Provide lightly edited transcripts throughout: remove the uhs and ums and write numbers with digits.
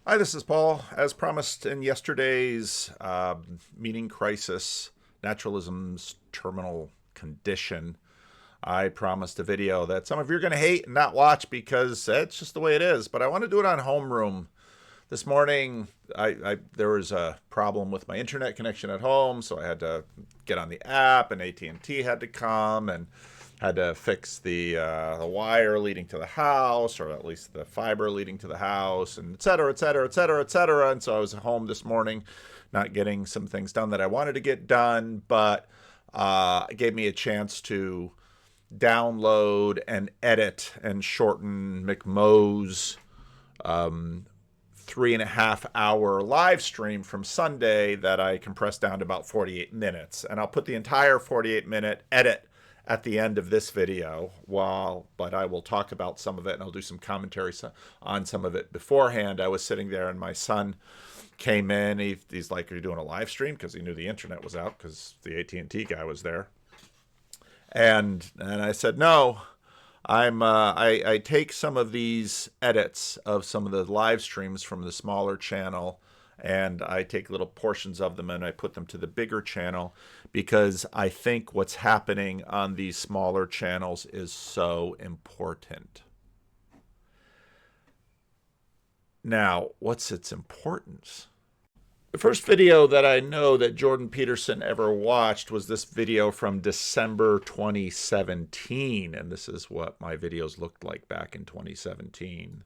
Hi, this is Paul. As promised in yesterday's meaning crisis, naturalism's terminal condition, I promised a video that some of you are going to hate and not watch because it's just the way it is. But I want to do it on homeroom. This morning, there was a problem with my internet connection at home, so I had to get on the app, and AT&T had to come and had to fix the wire leading to the house, or at least the fiber leading to the house, and et cetera, et cetera, et cetera, et cetera. And so I was at home this morning, not getting some things done that I wanted to get done, but it gave me a chance to download and edit and shorten McMo's 3.5 hour live stream from Sunday that I compressed down to about 48 minutes. And I'll put the entire 48-minute edit at the end of this video, but I will talk about some of it and I'll do some commentary on some of it beforehand. I was sitting there and my son came in. He's like, "Are you doing a live stream?" Because he knew the internet was out because the AT&T guy was there. And I said, "No, I take some of these edits of some of the live streams from the smaller channel, and I take little portions of them and I put them to the bigger channel because I think what's happening on these smaller channels is so important." Now, what's its importance? The first video that I know that Jordan Peterson ever watched was this video from December 2017, and this is what my videos looked like back in 2017.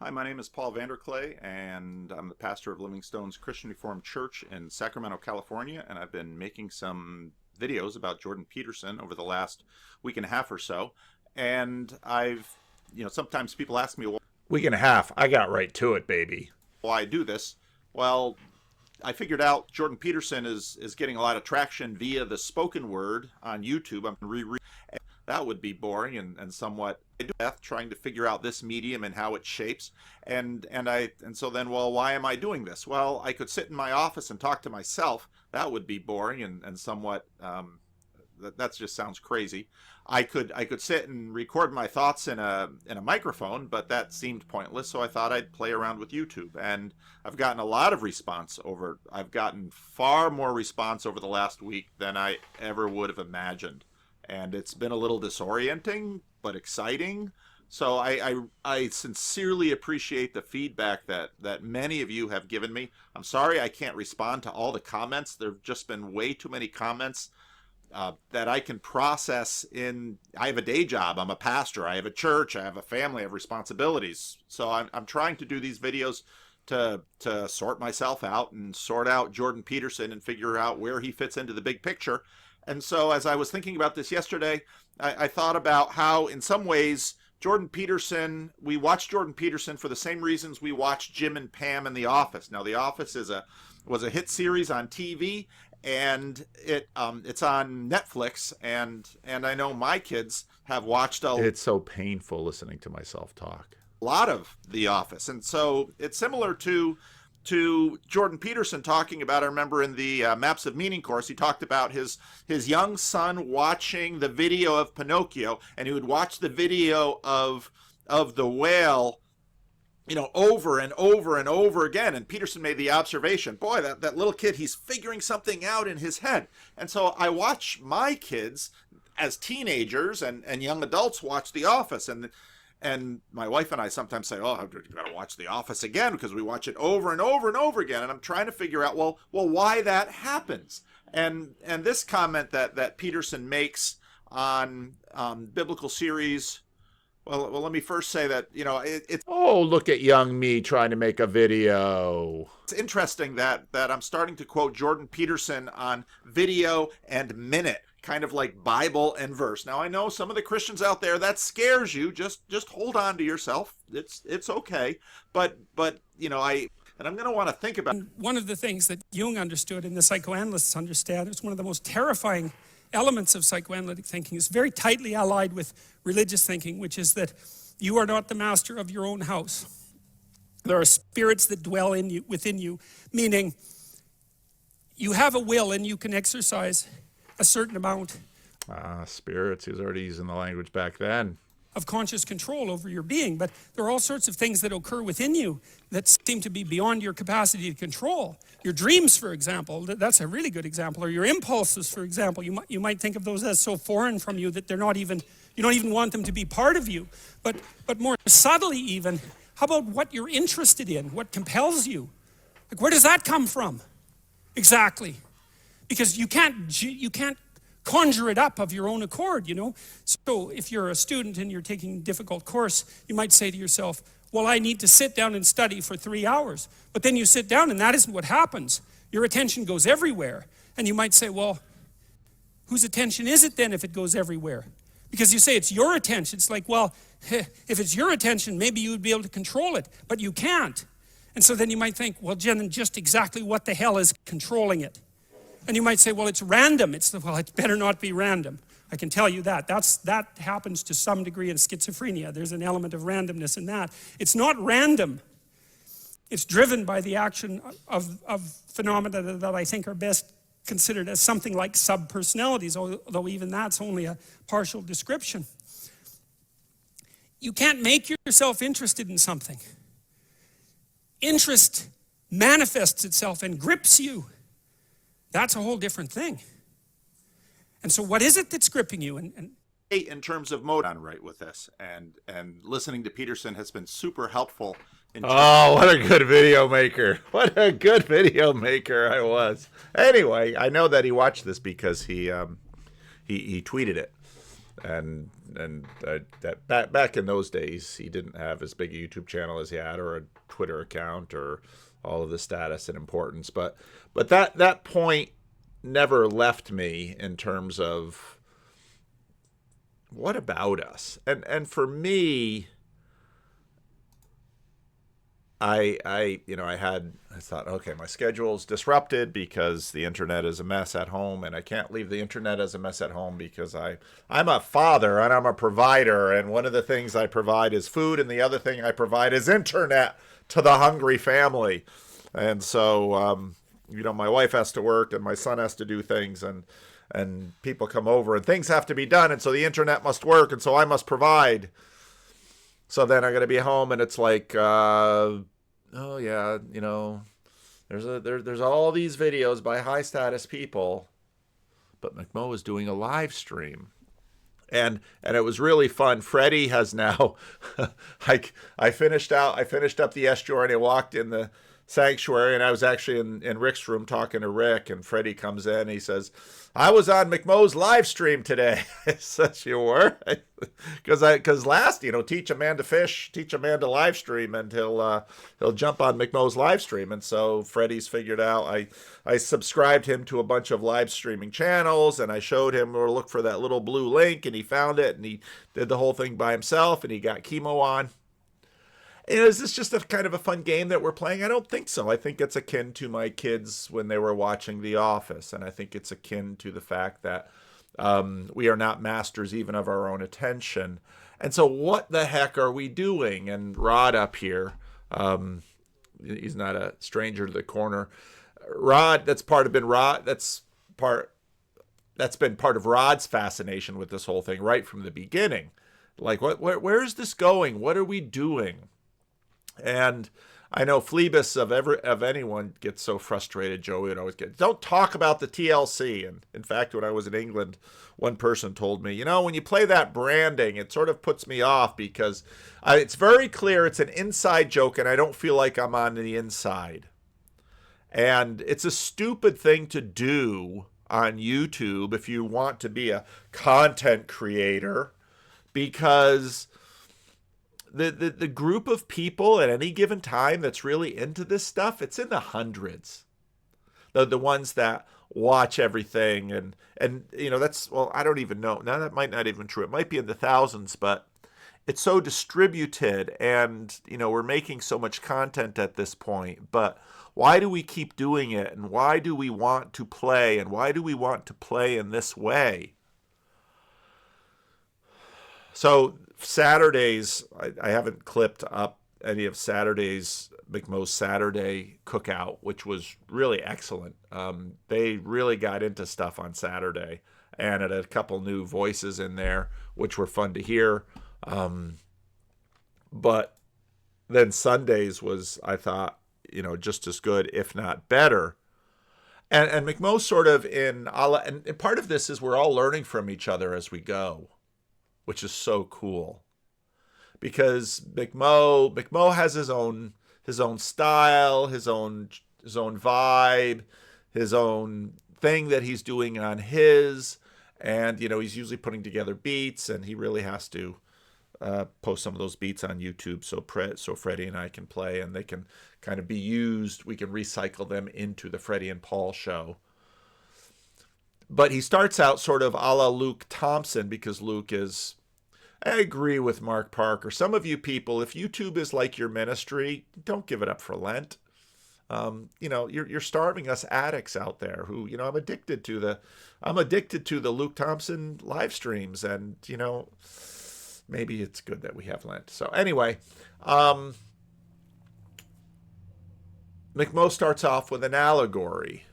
Hi, my name is Paul Vanderklay, and I'm the pastor of Livingstone's Christian Reformed Church in Sacramento, California, and I've been making some videos about Jordan Peterson over the last week and a half or so. And sometimes people ask me, well, week and a half, I got right to it, baby. Why I do this? Well, I figured out Jordan Peterson is getting a lot of traction via the spoken word on YouTube. I'm that would be boring and somewhat trying to figure out this medium and how it shapes. And so then, well, why am I doing this? Well, I could sit in my office and talk to myself. That would be boring and somewhat that just sounds crazy. I could sit and record my thoughts in a microphone, but that seemed pointless, so I thought I'd play around with YouTube. And I've gotten a lot of response I've gotten far more response over the last week than I ever would have imagined. And it's been a little disorienting, but exciting. So I sincerely appreciate the feedback that many of you have given me. I'm sorry I can't respond to all the comments. There have just been way too many comments that I can process I have a day job, I'm a pastor, I have a church, I have a family, I have responsibilities. So I'm trying to do these videos to sort myself out and sort out Jordan Peterson and figure out where he fits into the big picture. And so as I was thinking about this yesterday, I thought about how in some ways we watched Jordan Peterson for the same reasons we watched Jim and Pam in The Office. Now, The Office was a hit series on TV, and it's on Netflix, and I know my kids have watched It's so painful listening to myself talk. A lot of The Office, and so it's similar to Jordan Peterson talking about. I remember in the Maps of Meaning course, he talked about his young son watching the video of Pinocchio, and he would watch the video of the whale, over and over and over again. And Peterson made the observation, boy, that little kid, he's figuring something out in his head. And so I watch my kids as teenagers and young adults watch The Office. And my wife and I sometimes say, "Oh, I've got to watch The Office again," because we watch it over and over and over again. And I'm trying to figure out, well, why that happens. And this comment that Peterson makes on biblical series. Well, let me first say that, it's... Oh, look at young me trying to make a video. It's interesting that I'm starting to quote Jordan Peterson on video and minute, kind of like Bible and verse. Now, I know some of the Christians out there, that scares you. Just hold on to yourself. It's okay. But I'm going to want to think about... One of the things that Jung understood and the psychoanalysts understand, it's one of the most terrifying elements of psychoanalytic thinking, is very tightly allied with religious thinking, which is that you are not the master of your own house. There are spirits that dwell within you, meaning you have a will and you can exercise a certain amount. Spirits, he was already using the language back then. of conscious control over your being, but there are all sorts of things that occur within you that seem to be beyond your capacity to control. Your dreams, for example, that's a really good example, or your impulses, for example. You might think of those as so foreign from you that they're not even, you don't even want them to be part of you. But more subtly even, how about what you're interested in, what compels you? Like, where does that come from? Exactly. Because you can't conjure it up of your own accord, you know. So if you're a student and you're taking a difficult course, you might say to yourself, well, I need to sit down and study for 3 hours. But then you sit down and that isn't what happens. Your attention goes everywhere. And you might say, well, whose attention is it then if it goes everywhere? Because you say it's your attention. It's like, well, if it's your attention, maybe you would be able to control it, but you can't. And so then you might think, well, Jen, just exactly what the hell is controlling it? And you might say, well, it's random. Well, it better not be random. I can tell you that. That happens to some degree in schizophrenia. There's an element of randomness in that. It's not random. It's driven by the action of phenomena that I think are best considered as something like subpersonalities, although even that's only a partial description. You can't make yourself interested in something. Interest manifests itself and grips you. That's a whole different thing. And so what is it that's gripping you? In terms of mode on right with this, and listening to Peterson has been super helpful. Oh, what a good video maker. What a good video maker I was. Anyway, I know that he watched this because he tweeted it. And that back in those days, he didn't have as big a YouTube channel as he had, or a Twitter account, or all of the status and importance. But that point never left me in terms of what about us? And for me, I thought, okay, my schedule's disrupted because the internet is a mess at home, and I can't leave the internet as a mess at home because I'm a father and I'm a provider, and one of the things I provide is food, and the other thing I provide is internet to the hungry family. And so, my wife has to work and my son has to do things, and people come over and things have to be done, and so the internet must work, and so I must provide. So then I'm going to be home, and it's like, oh yeah, there's all these videos by high status people, but McMo is doing a live stream, and it was really fun. Freddie has now, I finished up the estuary, and I walked in the sanctuary, and I was actually in Rick's room talking to Rick, and Freddie comes in, he says, I was on McMo's live stream today. I said, you were? Because last, teach a man to fish, teach a man to live stream, and he'll jump on McMo's live stream. And so Freddie's figured out, I subscribed him to a bunch of live streaming channels, and I showed him where to look for that little blue link, and he found it, and he did the whole thing by himself, and he got chemo on. Is this just a kind of a fun game that we're playing? I don't think so. I think it's akin to my kids when they were watching The Office, and I think it's akin to the fact that we are not masters even of our own attention. And so what the heck are we doing? And Rod up here, he's not a stranger to the corner. Rod, that's been part of Rod's fascination with this whole thing right from the beginning. Like, where is this going? What are we doing? And I know Phlebas of anyone gets so frustrated. Joey would always get, don't talk about the TLC. And in fact, when I was in England, one person told me, when you play that branding, it sort of puts me off because it's very clear it's an inside joke, and I don't feel like I'm on the inside. And it's a stupid thing to do on YouTube if you want to be a content creator, because the group of people at any given time that's really into this stuff, it's in the hundreds. The ones that watch everything, and that's, well, I don't even know. Now that might not even true. It might be in the thousands, but it's so distributed, and we're making so much content at this point. But why do we keep doing it? And why do we want to play? And why do we want to play in this way? So Saturdays, I haven't clipped up any of Saturday's McMo's Saturday cookout, which was really excellent. They really got into stuff on Saturday, and it had a couple new voices in there, which were fun to hear. But then Sundays was, I thought, just as good, if not better. And McMo sort of and part of this is we're all learning from each other as we go, which is so cool. Because McMo has his own style, his own vibe, his own thing that he's doing on his, and he's usually putting together beats, and he really has to post some of those beats on YouTube so Freddie and I can play, and they can kind of be used. We can recycle them into the Freddie and Paul show. But he starts out sort of a la Luke Thompson, because Luke is, I agree with Mark Parker. Some of you people, if YouTube is like your ministry, don't give it up for Lent. You're starving us addicts out there who, I'm addicted to the Luke Thompson live streams, and, maybe it's good that we have Lent. So anyway, McMo starts off with an allegory.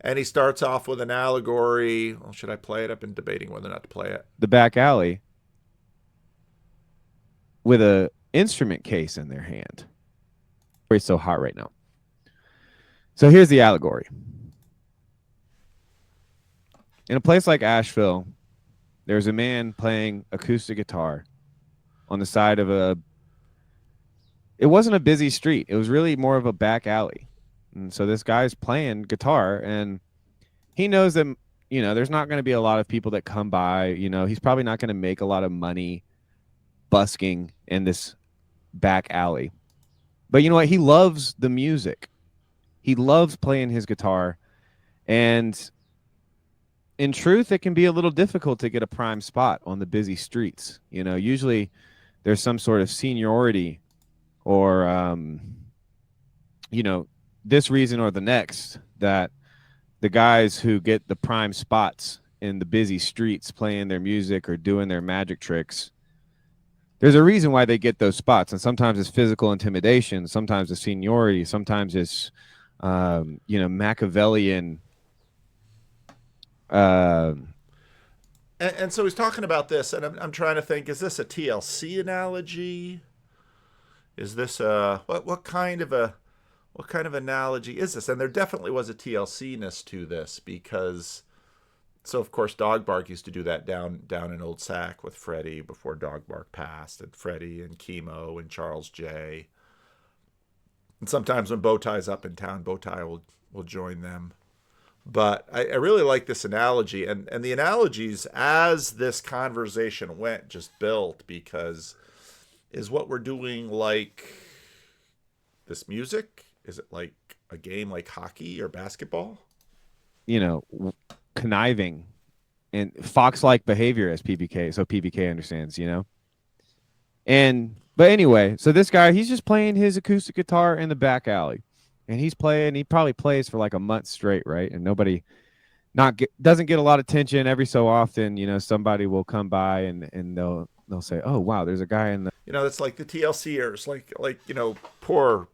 And he starts off with an allegory. Well, should I play it? I've been debating whether or not to play it. The back alley with a instrument case in their hand. It's so hot right now. So here's the allegory. In a place like Asheville, there's a man playing acoustic guitar on the side of it wasn't a busy street. It was really more of a back alley. And so this guy's playing guitar, and he knows that, there's not going to be a lot of people that come by. He's probably not going to make a lot of money busking in this back alley. But you know what? He loves the music. He loves playing his guitar. And in truth, it can be a little difficult to get a prime spot on the busy streets. Usually there's some sort of seniority or, this reason or the next, that the guys who get the prime spots in the busy streets playing their music or doing their magic tricks, there's a reason why they get those spots. And sometimes it's physical intimidation. Sometimes it's seniority. Sometimes it's, Machiavellian. And so he's talking about this, and I'm trying to think, is this a TLC analogy? Is this what kind of analogy is this? And there definitely was a TLC-ness to this, because, so of course Dog Bark used to do that down in Old Sac with Freddie before Dog Bark passed, and Freddie and Chemo and Charles J. And sometimes when Bowtie's up in town, Bowtie will join them. But I really like this analogy, and the analogies as this conversation went just built, because is what we're doing like this music? Is it like a game like hockey or basketball? Conniving and fox-like behavior, as PBK, so PBK understands, But anyway, so this guy, he's just playing his acoustic guitar in the back alley. And he probably plays for like a month straight, right? And nobody doesn't get a lot of attention. Every so often, somebody will come by and they'll say, "Oh, wow, there's a guy in the..." It's like the TLCers, like poor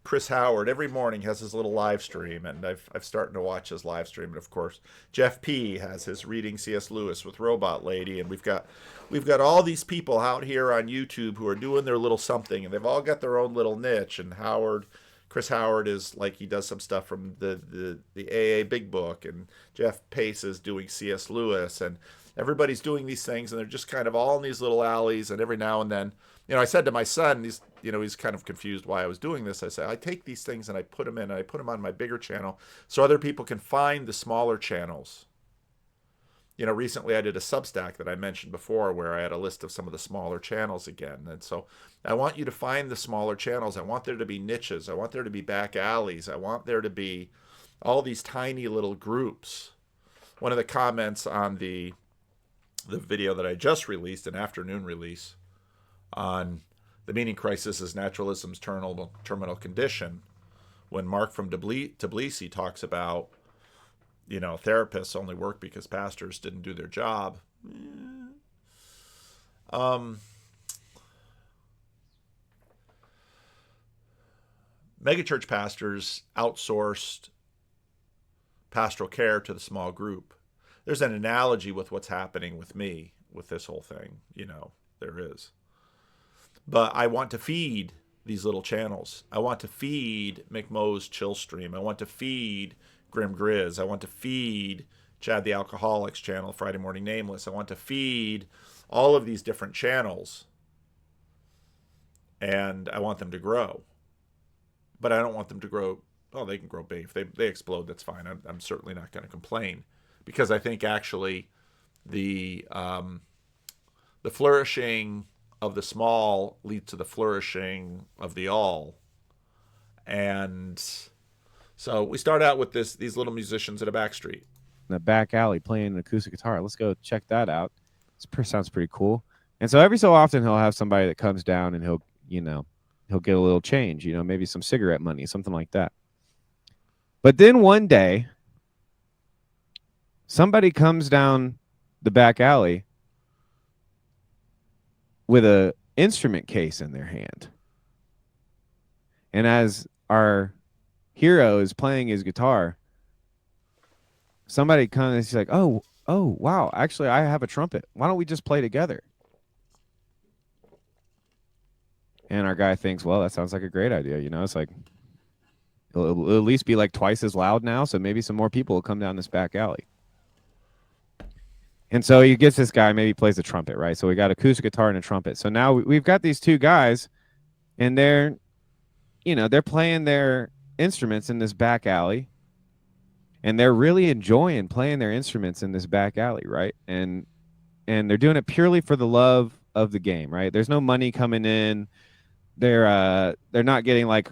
Chris Howard every morning has his little live stream, and I've started to watch his live stream. And of course, Jeff P has his reading C.S. Lewis with Robot Lady, and we've got all these people out here on YouTube who are doing their little something, and they've all got their own little niche. And Chris Howard is like, he does some stuff from the AA Big Book, and Jeff Pace is doing C.S. Lewis, and everybody's doing these things, and they're just kind of all in these little alleys. And every now and then, I said to my son, he's kind of confused why I was doing this. I said, I take these things and I put them in, and I put them on my bigger channel so other people can find the smaller channels. Recently I did a Substack that I mentioned before, where I had a list of some of the smaller channels again. And so I want you to find the smaller channels. I want there to be niches. I want there to be back alleys. I want there to be all these tiny little groups. One of the comments on the video that I just released, an afternoon release, on the meaning crisis is naturalism's terminal condition, when Mark from Tbilisi talks about, therapists only work because pastors didn't do their job. Megachurch pastors outsourced pastoral care to the small group. There's an analogy with what's happening with me with this whole thing. There is. But I want to feed these little channels. I want to feed McMo's Chill Stream. I want to feed Grim Grizz. I want to feed Chad the Alcoholics channel, Friday Morning Nameless. I want to feed all of these different channels. And I want them to grow. But I don't want them to grow. Oh, they can grow big. If they explode, that's fine. I'm certainly not going to complain. Because I think actually the flourishing of the small leads to the flourishing of the all. And so we start out with these little musicians at a back street. In the back alley playing an acoustic guitar. Let's go check that out. This sounds pretty cool. And so every so often he'll have somebody that comes down and he'll get a little change, maybe some cigarette money, something like that. But then one day, somebody comes down the back alley with a instrument case in their hand. And as our hero is playing his guitar, somebody comes, he's like, oh, wow, actually, I have a trumpet. Why don't we just play together? And our guy thinks, well, that sounds like a great idea. It's like, it'll at least be like twice as loud now, so maybe some more people will come down this back alley. And so he gets this guy, maybe he plays the trumpet, right? So we got acoustic guitar and a trumpet. So now we've got these two guys, and they're playing their instruments in this back alley. And they're really enjoying playing their instruments in this back alley, right? And they're doing it purely for the love of the game, right? There's no money coming in. They're not getting like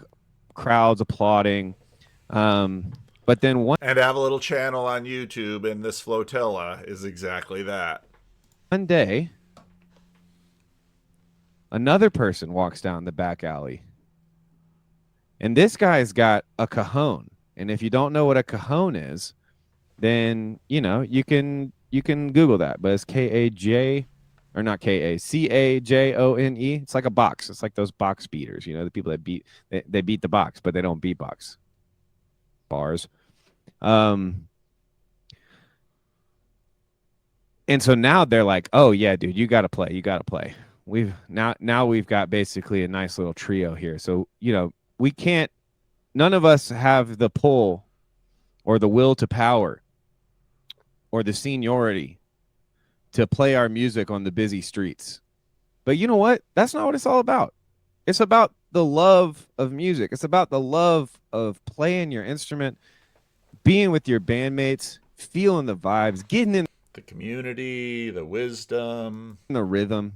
crowds applauding. But then one have a little channel on YouTube, and this flotilla is exactly that. One day, another person walks down the back alley, and this guy's got a cajon. And if you don't know what a cajon is, then you can Google that. But it's K-A-J, or not K-A, C-A-J-O-N-E. It's like a box. It's like those box beaters. The people that beat the box, but they don't beatbox. Bars. And so now they're like, oh yeah, dude, you gotta play. We've got basically a nice little trio here. So we can't. None of us have the pull or the will to power or the seniority to play our music on the busy streets. But you know what? That's not what it's all about. It's about the love of music. It's about the love of playing your instrument, being with your bandmates, feeling the vibes, getting in the community, the wisdom, the rhythm.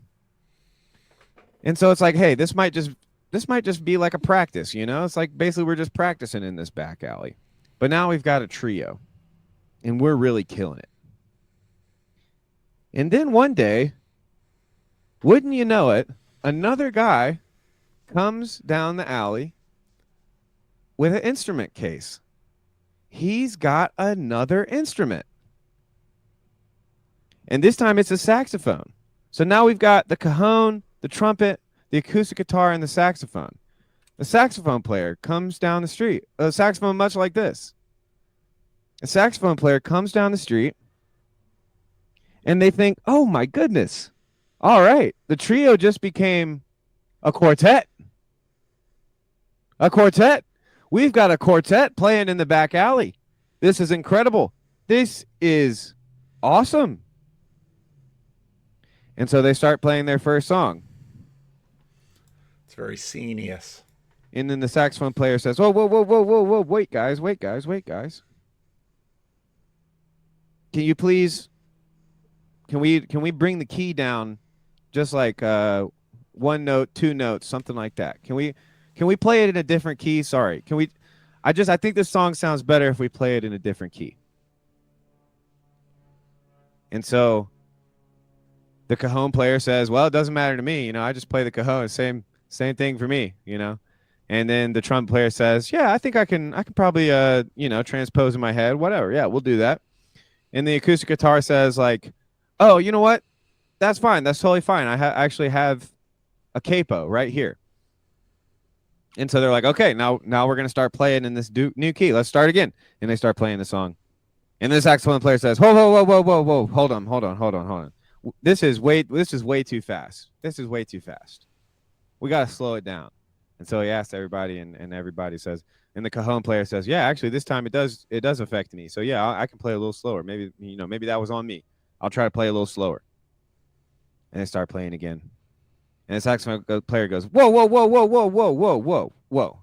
And so it's like, hey, this might just be like a practice, It's like basically we're just practicing in this back alley. But now we've got a trio, and we're really killing it. And then one day, wouldn't you know it, another guy comes down the alley with an instrument case. He's got another instrument. And this time it's a saxophone. So now we've got the cajon, the trumpet, the acoustic guitar, and the saxophone. The saxophone player comes down the street. A saxophone much like this. A saxophone player comes down the street, and they think, oh my goodness. All right, the trio just became a quartet. A quartet. We've got a quartet playing in the back alley. This is incredible. This is awesome. And so they start playing their first song. It's very scenius. And then the saxophone player says, whoa, wait, guys. Can you please, can we bring the key down just like one note, two notes, something like that? Can we play it in a different key? Sorry. I think this song sounds better if we play it in a different key. And so the cajon player says, well, it doesn't matter to me. I just play the cajon. Same thing for me, And then the trumpet player says, yeah, I think I can probably, transpose in my head, whatever. Yeah, we'll do that. And the acoustic guitar says like, oh, you know what? That's fine. That's totally fine. I actually have a capo right here. And so they're like, okay, now we're going to start playing in this new key. Let's start again. And they start playing the song. And the saxophone player says, whoa. Hold on. this is way too fast. This is way too fast. We got to slow it down. And so he asked everybody, and everybody says, and the cajon player says, yeah, actually this time it does affect me. So yeah, I can play a little slower. Maybe, maybe that was on me. I'll try to play a little slower. And they start playing again. And the saxophone player goes, whoa, whoa, whoa, whoa, whoa, whoa, whoa, whoa, whoa.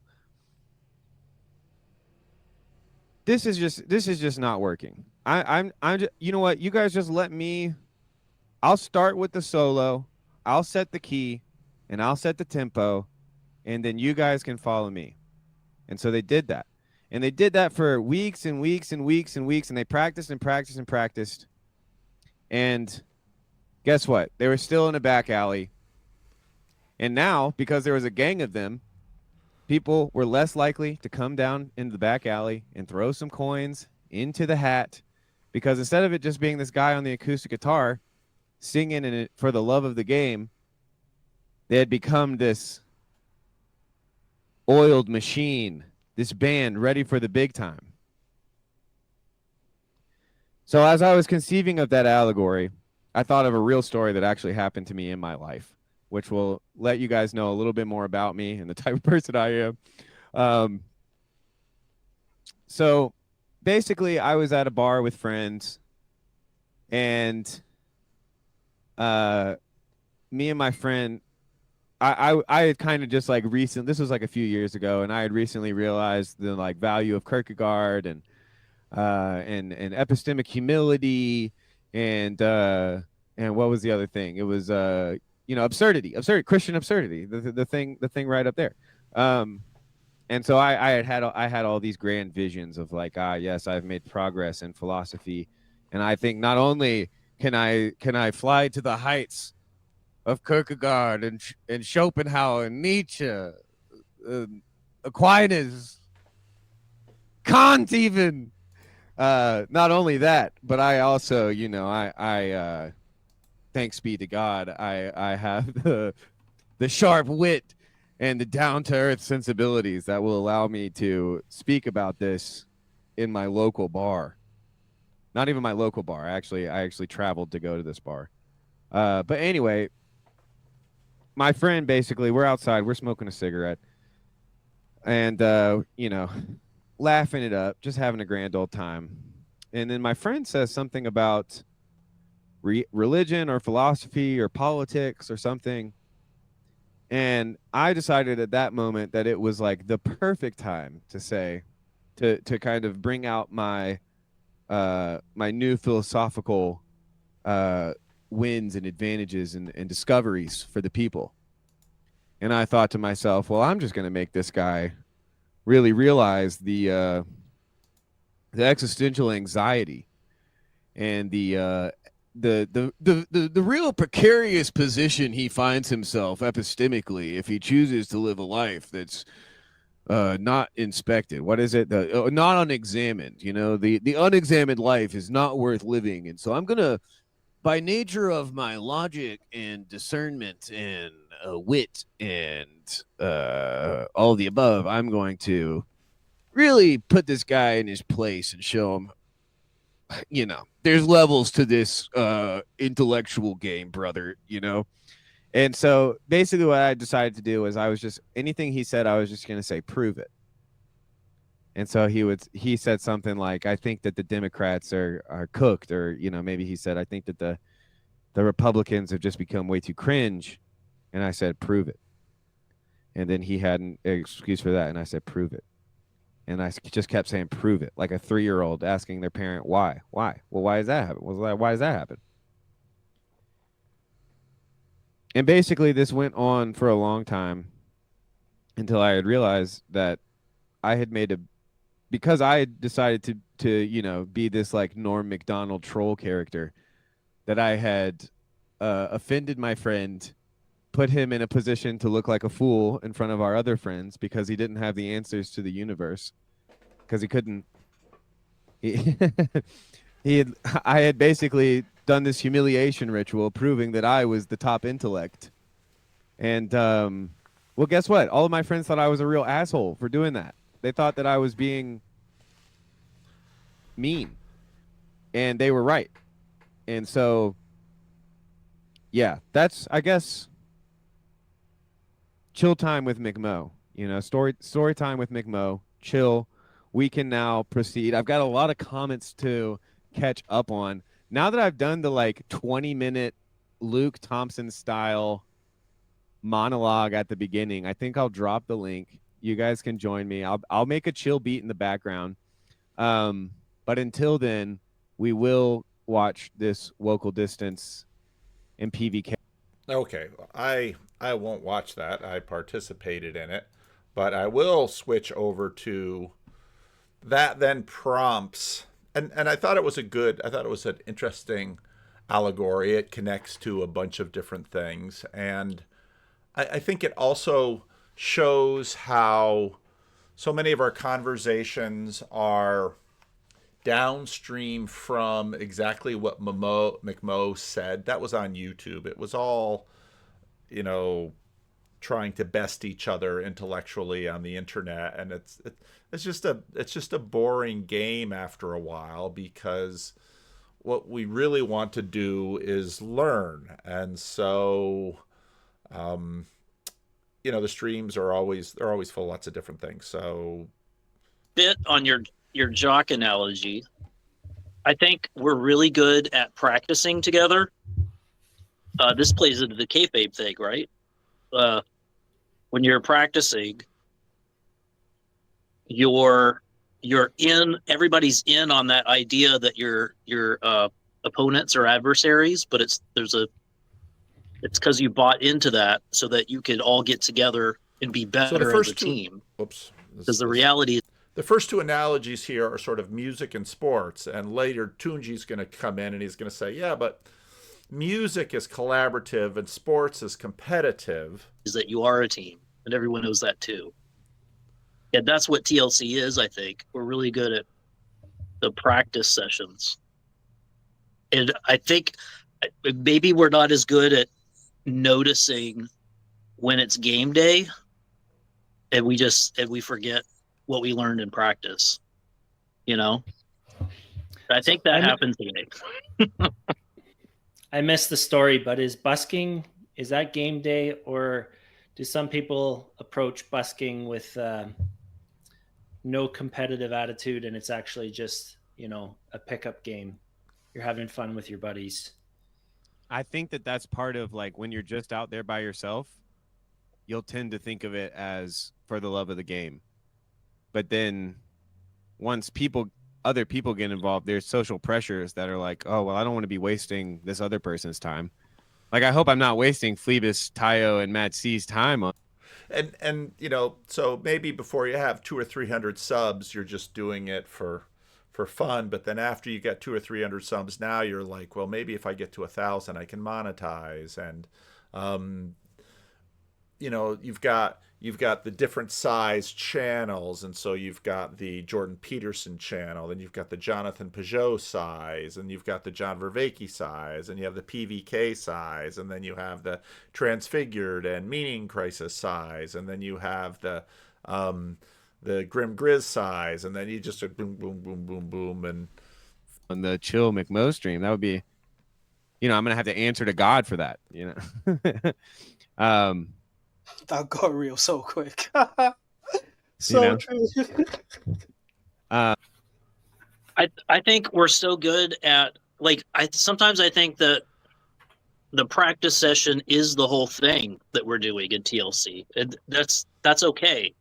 This is just not working. I'm just, you know what? You guys just let me. I'll start with the solo. I'll set the key, and I'll set the tempo, and then you guys can follow me. And so they did that. And they did that for weeks and weeks and weeks and weeks, and they practiced and practiced and practiced. And guess what? They were still in a back alley. And now, because there was a gang of them, people were less likely to come down into the back alley and throw some coins into the hat, because instead of it just being this guy on the acoustic guitar singing in it for the love of the game, they had become this oiled machine, this band ready for the big time. So as I was conceiving of that allegory, I thought of a real story that actually happened to me in my life, which will let you guys know a little bit more about me and the type of person I am. So basically, I was at a bar with friends, and me and my friend, I had kind of just like this was like a few years ago, and I had recently realized the like value of Kierkegaard and epistemic humility and what was the other thing? It was absurdity, Christian absurdity, the thing right up there. And so I had all these grand visions of like, yes, I've made progress in philosophy, and I think not only can I fly to the heights of Kierkegaard and Schopenhauer and Nietzsche, Aquinas, Kant even. Not only that, but I also, I thanks be to God, I have the sharp wit and the down-to-earth sensibilities that will allow me to speak about this in my local bar. Not even my local bar. I actually traveled to go to this bar. But anyway, my friend, basically, we're outside, we're smoking a cigarette, and laughing it up, just having a grand old time. And then my friend says something about religion or philosophy or politics or something. And I decided at that moment that it was like the perfect time to say, to kind of bring out my my new philosophical wins and advantages and discoveries for the people. And I thought to myself, well, I'm just going to make this guy really realize the existential anxiety and the real precarious position he finds himself epistemically if he chooses to live a life that's not inspected. What is it? Not unexamined. The unexamined life is not worth living. And so I'm gonna, by nature of my logic and discernment and wit and all the above, I'm going to really put this guy in his place and show him, there's levels to this intellectual game, brother, And so basically what I decided to do was anything he said, I was just going to say, prove it. And so he said something like, I think that the Democrats are cooked, or, maybe he said, I think that the Republicans have just become way too cringe. And I said, prove it. And then he had an excuse for that. And I said, prove it. And I just kept saying, prove it, like a 3-year-old asking their parent, why? Well, why does that happen? Why does that happen? And basically this went on for a long time until I had realized that I had because I had decided to be this like Norm Macdonald troll character, that I had offended my friend, put him in a position to look like a fool in front of our other friends because he didn't have the answers to the universe, because he couldn't. I had basically done this humiliation ritual proving that I was the top intellect. And well, guess what? All of my friends thought I was a real asshole for doing that. They thought that I was being mean, and they were right. And so yeah, that's, I guess, chill time with McMo. You know, story time with McMo. Chill. We can now proceed. I've got a lot of comments to catch up on. Now that I've done the like 20-minute Luke Thompson style monologue at the beginning, I think I'll drop the link. You guys can join me. I'll make a chill beat in the background. But until then, we will watch this Wocal Distance and PVK. Okay, I won't watch that. I participated in it, but I will switch over to that. Then prompts, and I thought it was an interesting allegory. It connects to a bunch of different things, and I think it also shows how so many of our conversations are downstream from exactly what McMo said. That was on YouTube. It was all, you know, trying to best each other intellectually on the internet, and it's just a boring game after a while, because what we really want to do is learn. And so you know, the streams are always full of lots of different things. So bit on your jock analogy. I think we're really good at practicing together. This plays into the kayfabe thing, right? When you're practicing, you're in. Everybody's in on that idea that your opponents are adversaries, but it's because you bought into that so that you could all get together and be better as a team. Oops. Because the reality is, the first two analogies here are sort of music and sports, and later Tunji's going to come in and he's going to say, yeah, but music is collaborative and sports is competitive. is that you are a team, and everyone knows that too. And that's what TLC is, I think. We're really good at the practice sessions. And I think maybe we're not as good at noticing when it's game day, and we forget what we learned in practice. You know? I think that happened today. I missed the story, but is that game day, or do some people approach busking with no competitive attitude, and it's actually just, you know, a pickup game? You're having fun with your buddies. I think that's part of, like, when you're just out there by yourself, you'll tend to think of it as for the love of the game. But then once other people get involved, there's social pressures that are like, oh, well, I don't want to be wasting this other person's time. Like, I hope I'm not wasting Phlebas, Tayo, and Matt C's time on. And you know, so maybe before you have 200 or 300 subs, you're just doing it for fun. But then after you get 200 or 300 subs, now you're like, well, maybe if I get to 1,000, I can monetize. And you know, you've got the different size channels, and so you've got the Jordan Peterson channel, then you've got the Jonathan Peugeot size, and you've got the John Vervaeke size, and you have the PVK size, and then you have the Transfigured and Meaning Crisis size, and then you have the Grim Grizz size, and then you just boom, boom, boom, boom, boom, and on the Chill McMo stream, that would be, you know, I'm gonna have to answer to God for that, you know. That got real so quick. So you know? true. I think we're so good at, like, sometimes I think that the practice session is the whole thing that we're doing in TLC. And that's okay.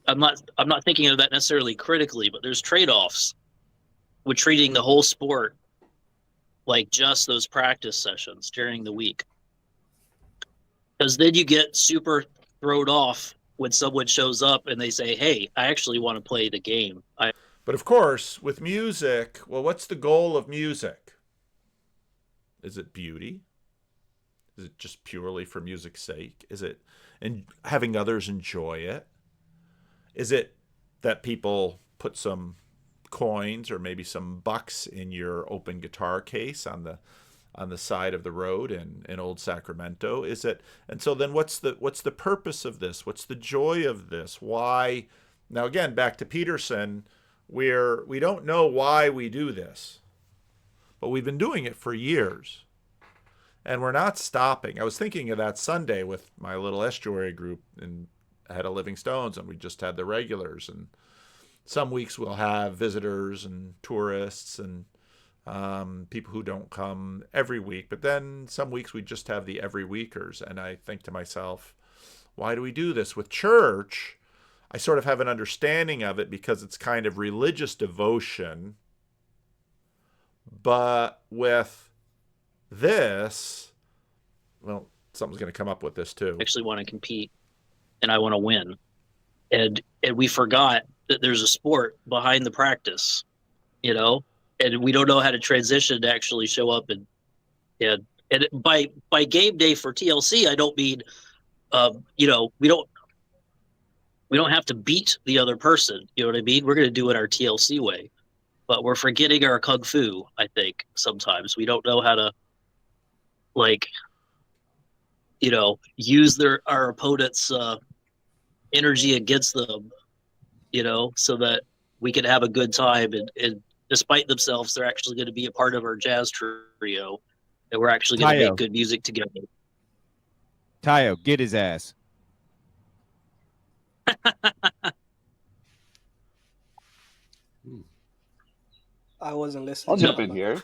I'm not thinking of that necessarily critically, but there's trade-offs with treating the whole sport like just those practice sessions during the week. Because then you get super thrown off when someone shows up and they say, hey, I actually want to play the game. But of course, with music, well, what's the goal of music? Is it beauty? Is it just purely for music's sake? Is it having others enjoy it? Is it that people put some coins or maybe some bucks in your open guitar case on the side of the road in Old Sacramento? Is it? And so then what's the purpose of this? What's the joy of this? Why? Now again, back to Peterson, we don't know why we do this, but we've been doing it for years. And we're not stopping. I was thinking of that Sunday with my little estuary group and ahead of Living Stones, and we just had the regulars. And some weeks we'll have visitors and tourists and people who don't come every week. But then some weeks we just have the every weekers. And I think to myself, why do we do this? With church, I sort of have an understanding of it because it's kind of religious devotion. But with this, well, something's going to come up with this too. I actually want to compete and I want to win. And we forgot that there's a sport behind the practice, you know, and we don't know how to transition to actually show up and by game day for TLC, I don't mean, you know, we don't have to beat the other person. You know what I mean? We're going to do it our TLC way, but we're forgetting our kung fu. I think sometimes we don't know how to, like, you know, use our opponent's energy against them, you know, so that we can have a good time. And despite themselves, they're actually going to be a part of our jazz trio, and we're actually going to make good music together. Tayo, get his ass. I wasn't listening. I'll jump in here.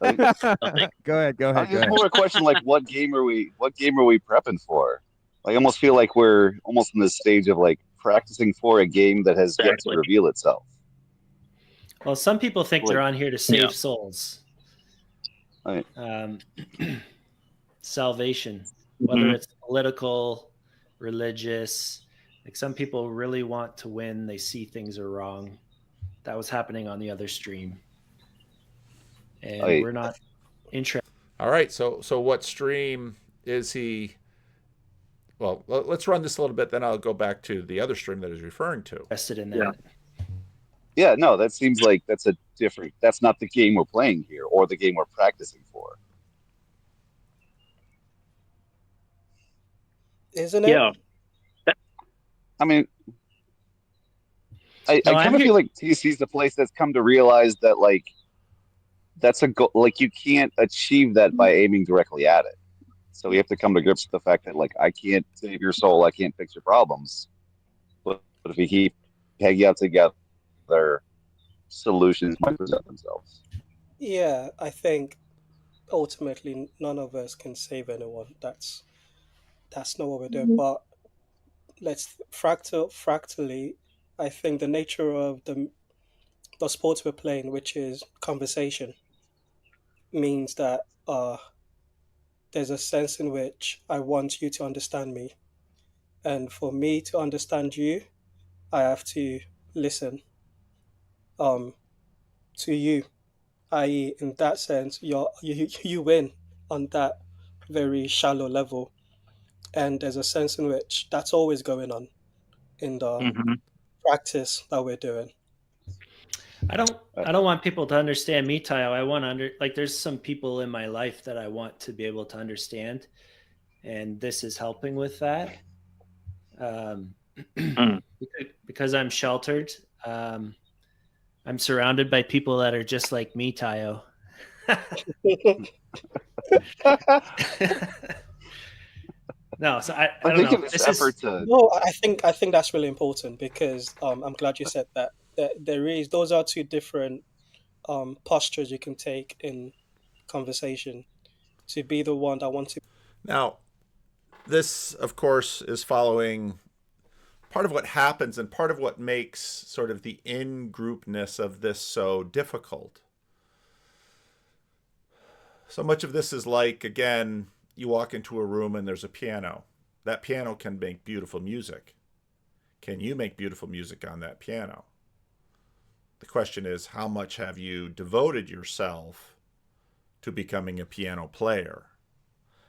Like, Go ahead. it's more a question like, what game are we prepping for? Like, I almost feel like we're almost in this stage of like practicing for a game that has yet to reveal itself. Well, some people think they're on here to save souls. Right. Salvation, whether it's political, religious. Like, some people really want to win. They see things are wrong. That was happening on the other stream. And we're not interested. All right. So what stream is he? Well, let's run this a little bit, then I'll go back to the other stream that he's referring to. Interested in that. Yeah, no, that seems like that's not the game we're playing here or the game we're practicing for. Isn't it? Yeah. I mean, I kind of feel like TC's the place that's come to realize that, like, that's a goal. Like, you can't achieve that by aiming directly at it. So we have to come to grips with the fact that, like, I can't save your soul, I can't fix your problems. But if we keep hanging out together, solutions might present themselves. Yeah, I think ultimately none of us can save anyone. That's not what we're doing. But let's fractally. I think the nature of the sports we're playing, which is conversation, means that there's a sense in which I want you to understand me, and for me to understand you, I have to listen to you. I.e., in that sense, you win on that very shallow level, and there's a sense in which that's always going on in the practice that we're doing. I don't want people to understand me, Tayo. I want there's some people in my life that I want to be able to understand, and this is helping with that. Because I'm sheltered. I'm surrounded by people that are just like me, Tayo. No, so I don't know. This is... No, I think that's really important because I'm glad you said that. Those are two different postures you can take in conversation. To be the one that wants to. Now, this, of course, is following part of what happens and part of what makes sort of the in-groupness of this so difficult. So much of this is like, again, you walk into a room and there's a piano. That piano can make beautiful music. Can you make beautiful music on that piano? The question is, how much have you devoted yourself to becoming a piano player?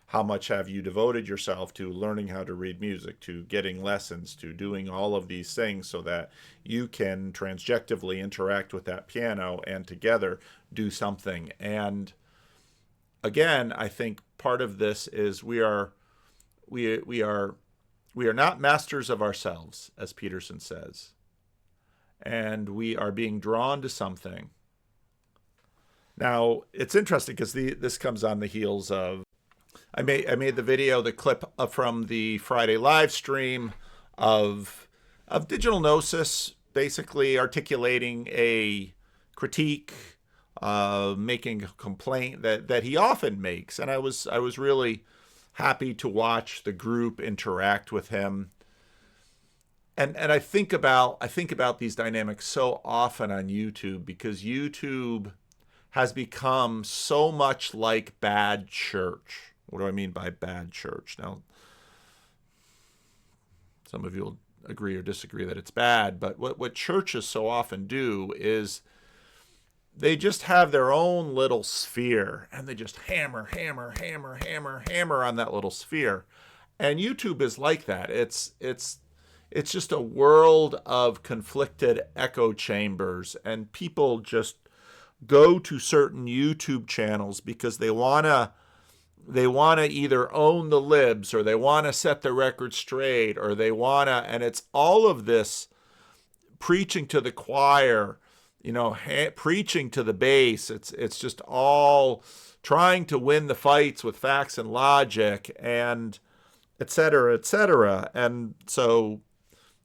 How much have you devoted yourself to learning how to read music, to getting lessons, to doing all of these things so that you can transjectively interact with that piano and together do something? And again, I think part of this is we are not masters of ourselves, as Peterson says. And we are being drawn to something. Now, it's interesting because this comes on the heels of I made the video, the clip from the Friday live stream of digital gnosis, basically articulating a critique, making a complaint that he often makes, and I was really happy to watch the group interact with him. And I think about these dynamics so often on YouTube, because YouTube has become so much like bad church. What do I mean by bad church? Now, some of you will agree or disagree that it's bad, but what churches so often do is they just have their own little sphere, and they just hammer on that little sphere. And YouTube is like that. It's just a world of conflicted echo chambers, and people just go to certain YouTube channels because they wanna either own the libs, or they wanna set the record straight, or and it's all of this preaching to the choir, preaching to the base. It's just all trying to win the fights with facts and logic, and et cetera, et cetera. And so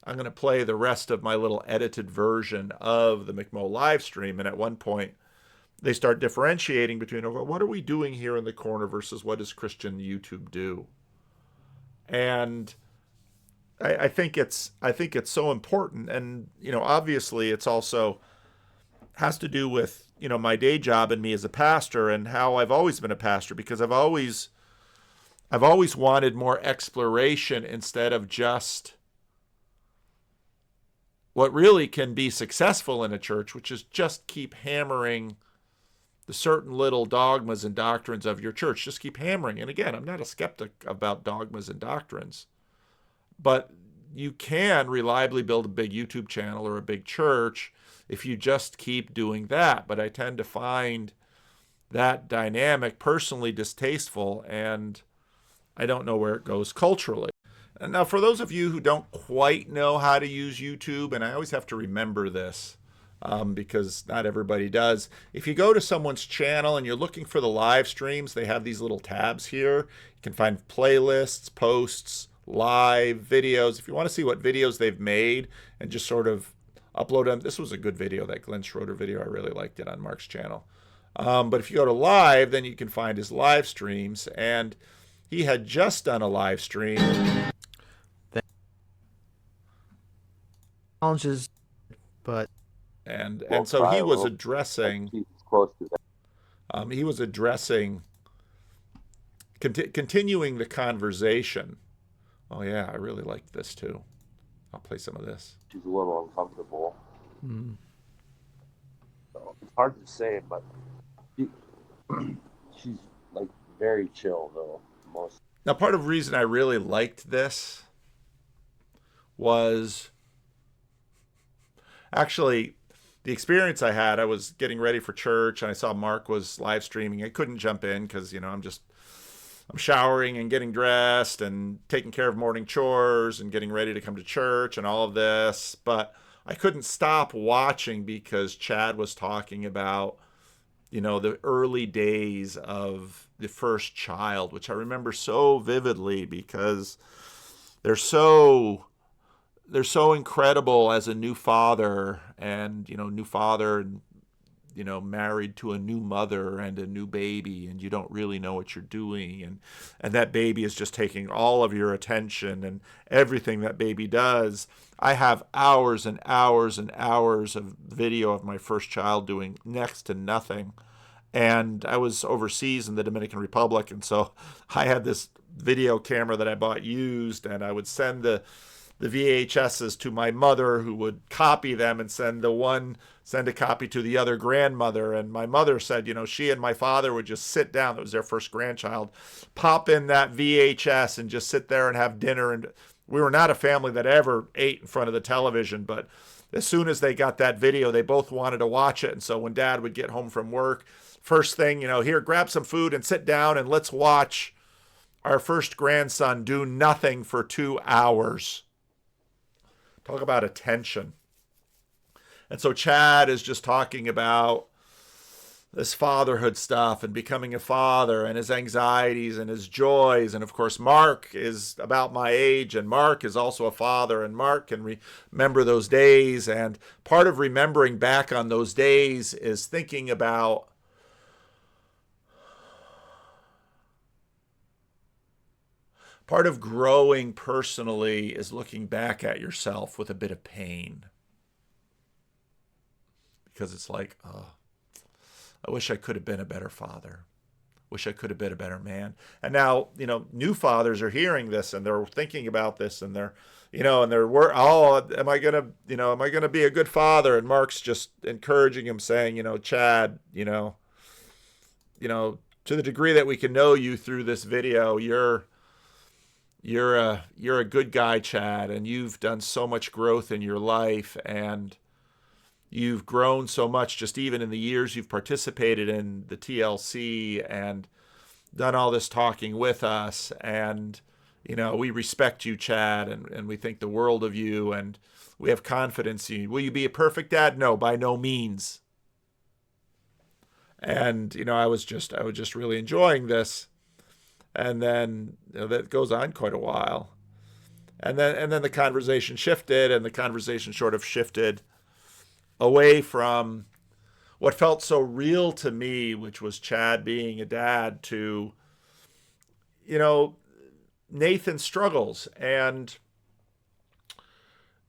I'm going to play the rest of my little edited version of the McMo live stream. And at one point, they start differentiating between, what are we doing here in the corner versus what does Christian YouTube do? And I think it's so important. And, obviously it's also has to do with, my day job and me as a pastor, and how I've always been a pastor, because I've always wanted more exploration instead of just what really can be successful in a church, which is just keep hammering the certain little dogmas and doctrines of your church. Just keep hammering. And again, I'm not a skeptic about dogmas and doctrines, but you can reliably build a big YouTube channel or a big church if you just keep doing that. But I tend to find that dynamic personally distasteful, and I don't know where it goes culturally. And now, for those of you who don't quite know how to use YouTube, and I always have to remember this because not everybody does. If you go to someone's channel and you're looking for the live streams, they have these little tabs here. You can find playlists, posts, live videos. If you want to see what videos they've made and just sort of upload them. This was a good video, that Glenn Schroeder video. I really liked it on Mark's channel. But if you go to live, then you can find his live streams. And he had just done a live stream. Challenges, but and so he was addressing. He was addressing, continuing the conversation. Oh yeah, I really liked this too. I'll play some of this. She's a little uncomfortable. Mm-hmm. So it's hard to say, but she's like very chill though. Now, part of the reason I really liked this was actually the experience I had. I was getting ready for church, and I saw Mark was live streaming. I couldn't jump in because, I'm showering and getting dressed and taking care of morning chores and getting ready to come to church and all of this. But I couldn't stop watching because Chad was talking about, the early days of the first child, which I remember so vividly because they're so incredible as a new father, and, married to a new mother and a new baby, and you don't really know what you're doing. And that baby is just taking all of your attention, and everything that baby does. I have hours and hours and hours of video of my first child doing next to nothing. And I was overseas in the Dominican Republic, and so I had this video camera that I bought used, and I would send the VHSs to my mother, who would copy them and send a copy to the other grandmother. And my mother said, she and my father would just sit down. That was their first grandchild. Pop in that VHS and just sit there and have dinner. And we were not a family that ever ate in front of the television, but as soon as they got that video, they both wanted to watch it. And so when Dad would get home from work, first thing, here, grab some food and sit down and let's watch our first grandson do nothing for 2 hours. Talk about attention. And so Chad is just talking about, this fatherhood stuff and becoming a father and his anxieties and his joys. And of course, Mark is about my age, and Mark is also a father, and Mark can remember those days. And part of remembering back on those days is thinking about part of growing personally is looking back at yourself with a bit of pain. Because it's like, oh, I wish I could have been a better father. Wish I could have been a better man. And now, new fathers are hearing this and they're thinking about this and they're, am I gonna be a good father? And Mark's just encouraging him, saying, Chad, to the degree that we can know you through this video, you're a good guy, Chad, and you've done so much growth in your life, and you've grown so much just even in the years you've participated in the TLC and done all this talking with us. And, we respect you, Chad, and we think the world of you, and we have confidence in you. Will you be a perfect dad? No, by no means. And, I was just really enjoying this. And then that goes on quite a while. And then the conversation shifted, and the conversation sort of shifted away from what felt so real to me, which was Chad being a dad, to, Nathan's struggles. And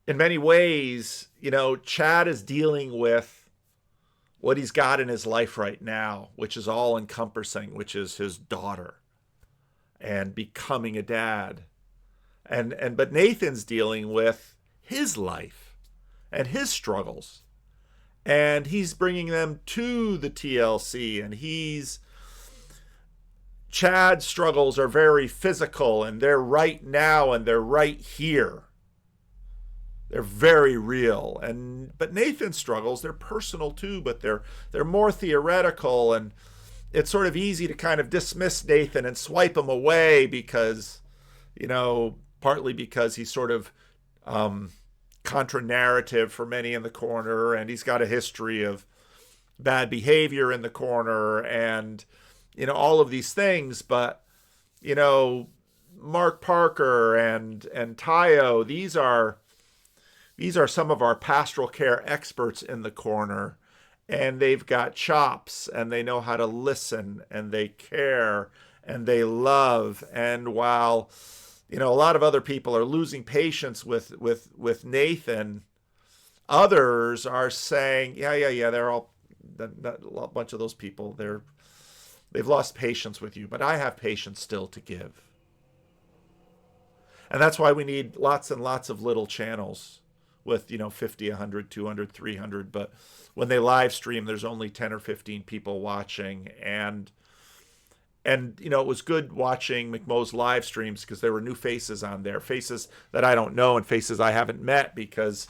in many ways, Chad is dealing with what he's got in his life right now, which is all encompassing, which is his daughter and becoming a dad. But Nathan's dealing with his life and his struggles. And he's bringing them to the TLC, and Chad's struggles are very physical, and they're right now, and they're right here. They're very real. But Nathan's struggles, they're personal too, but they're more theoretical, and it's sort of easy to kind of dismiss Nathan and swipe him away because, partly because he's sort of contra-narrative for many in the corner, and he's got a history of bad behavior in the corner, and all of these things. But Mark Parker and Tayo, these are some of our pastoral care experts in the corner, and they've got chops, and they know how to listen, and they care, and they love. And while a lot of other people are losing patience with Nathan, others are saying, yeah, they're all a bunch of those people. They've lost patience with you, but I have patience still to give. And that's why we need lots and lots of little channels with 50, 100, 200, 300. But when they live stream, there's only 10 or 15 people watching, and it was good watching McMo's live streams because there were new faces on there, faces that I don't know and faces I haven't met, because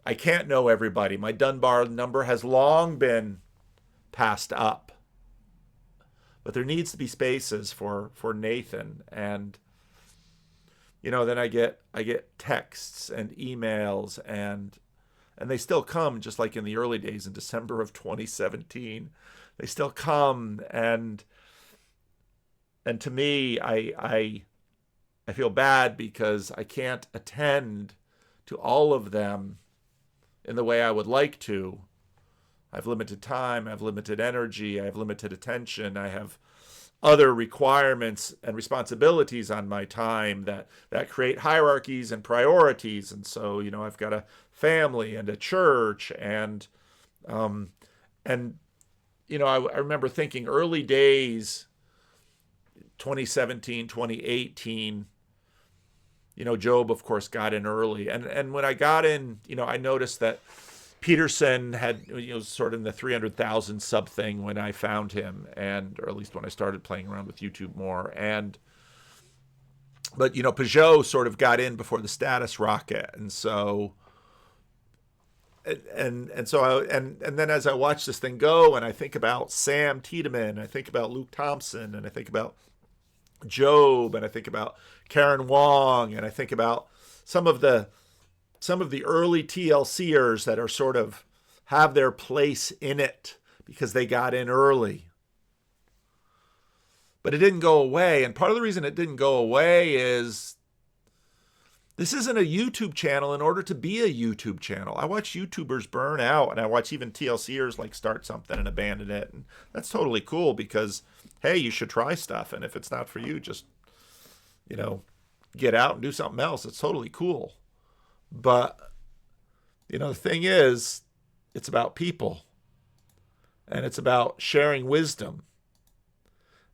I can't know everybody. My Dunbar number has long been passed up. But there needs to be spaces for Nathan. And then I get texts and emails, and they still come, just like in the early days in December of 2017. They still come, and to me, I feel bad because I can't attend to all of them in the way I would like to. I have limited time, I have limited energy, I have limited attention, I have other requirements and responsibilities on my time that create hierarchies and priorities. And so, I've got a family and a church, and I remember thinking early days, 2017, 2018, Job, of course, got in early. And when I got in, I noticed that Peterson had, sort of in the 300,000 sub thing when I found him, or at least when I started playing around with YouTube more. But Peugeot sort of got in before the status rocket. And so, and then as I watch this thing go, and I think about Sam Tiedemann, I think about Luke Thompson, and I think about Job, and I think about Karen Wong, and I think about some of the early TLCers that are sort of have their place in it, because they got in early. But it didn't go away. And part of the reason it didn't go away is this isn't a YouTube channel in order to be a YouTube channel. I watch YouTubers burn out, and I watch even TLCers like start something and abandon it. And that's totally cool because, hey, you should try stuff. And if it's not for you, just, get out and do something else. It's totally cool. But, the thing is, it's about people. And it's about sharing wisdom.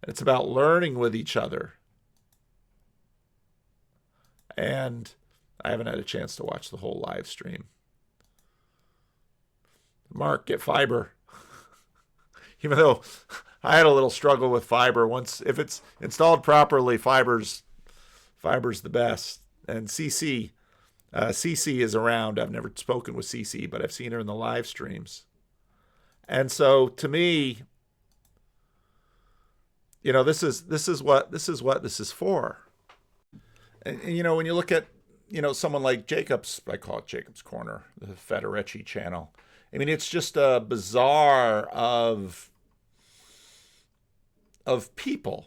And it's about learning with each other. And I haven't had a chance to watch the whole live stream. Mark, get fiber. Even though I had a little struggle with fiber. Once, if it's installed properly, fiber's the best. And CC is around. I've never spoken with CC, but I've seen her in the live streams. And so to me, this is what this is for. And when you look at, someone like Jacob's, I call it Jacob's Corner, the Federecci channel. I mean, it's just a bazaar of people,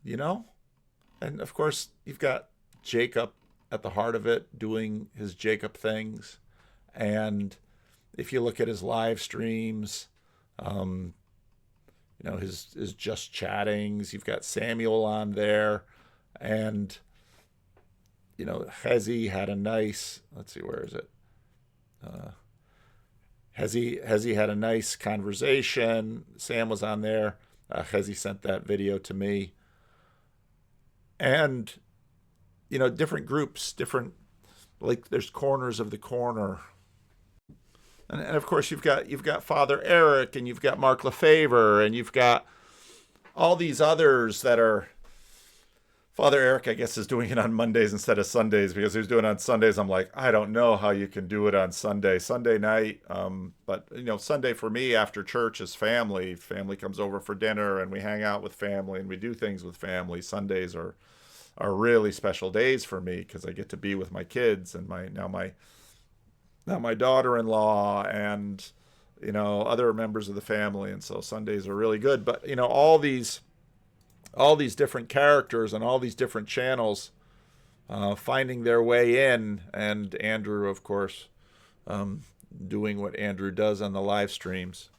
And of course, you've got Jacob at the heart of it, doing his Jacob things. And if you look at his live streams, his just chattings, you've got Samuel on there, and Hezi had a nice, let's see, where is it? Hezi had a nice conversation. Sam was on there. Hezi sent that video to me. And, different groups, like there's corners of the corner. And of course you've got Father Eric, and you've got Mark Lefevre, and you've got all these others that are. Father Eric, I guess, is doing it on Mondays instead of Sundays, because he was doing it on Sundays. I'm like, I don't know how you can do it on Sunday night. But Sunday for me after church is family. Family comes over for dinner, and we hang out with family, and we do things with family. Sundays are really special days for me because I get to be with my kids and my daughter-in-law and other members of the family, and so Sundays are really good. But all these different characters and all these different channels finding their way in, and Andrew, of course, doing what Andrew does on the live streams.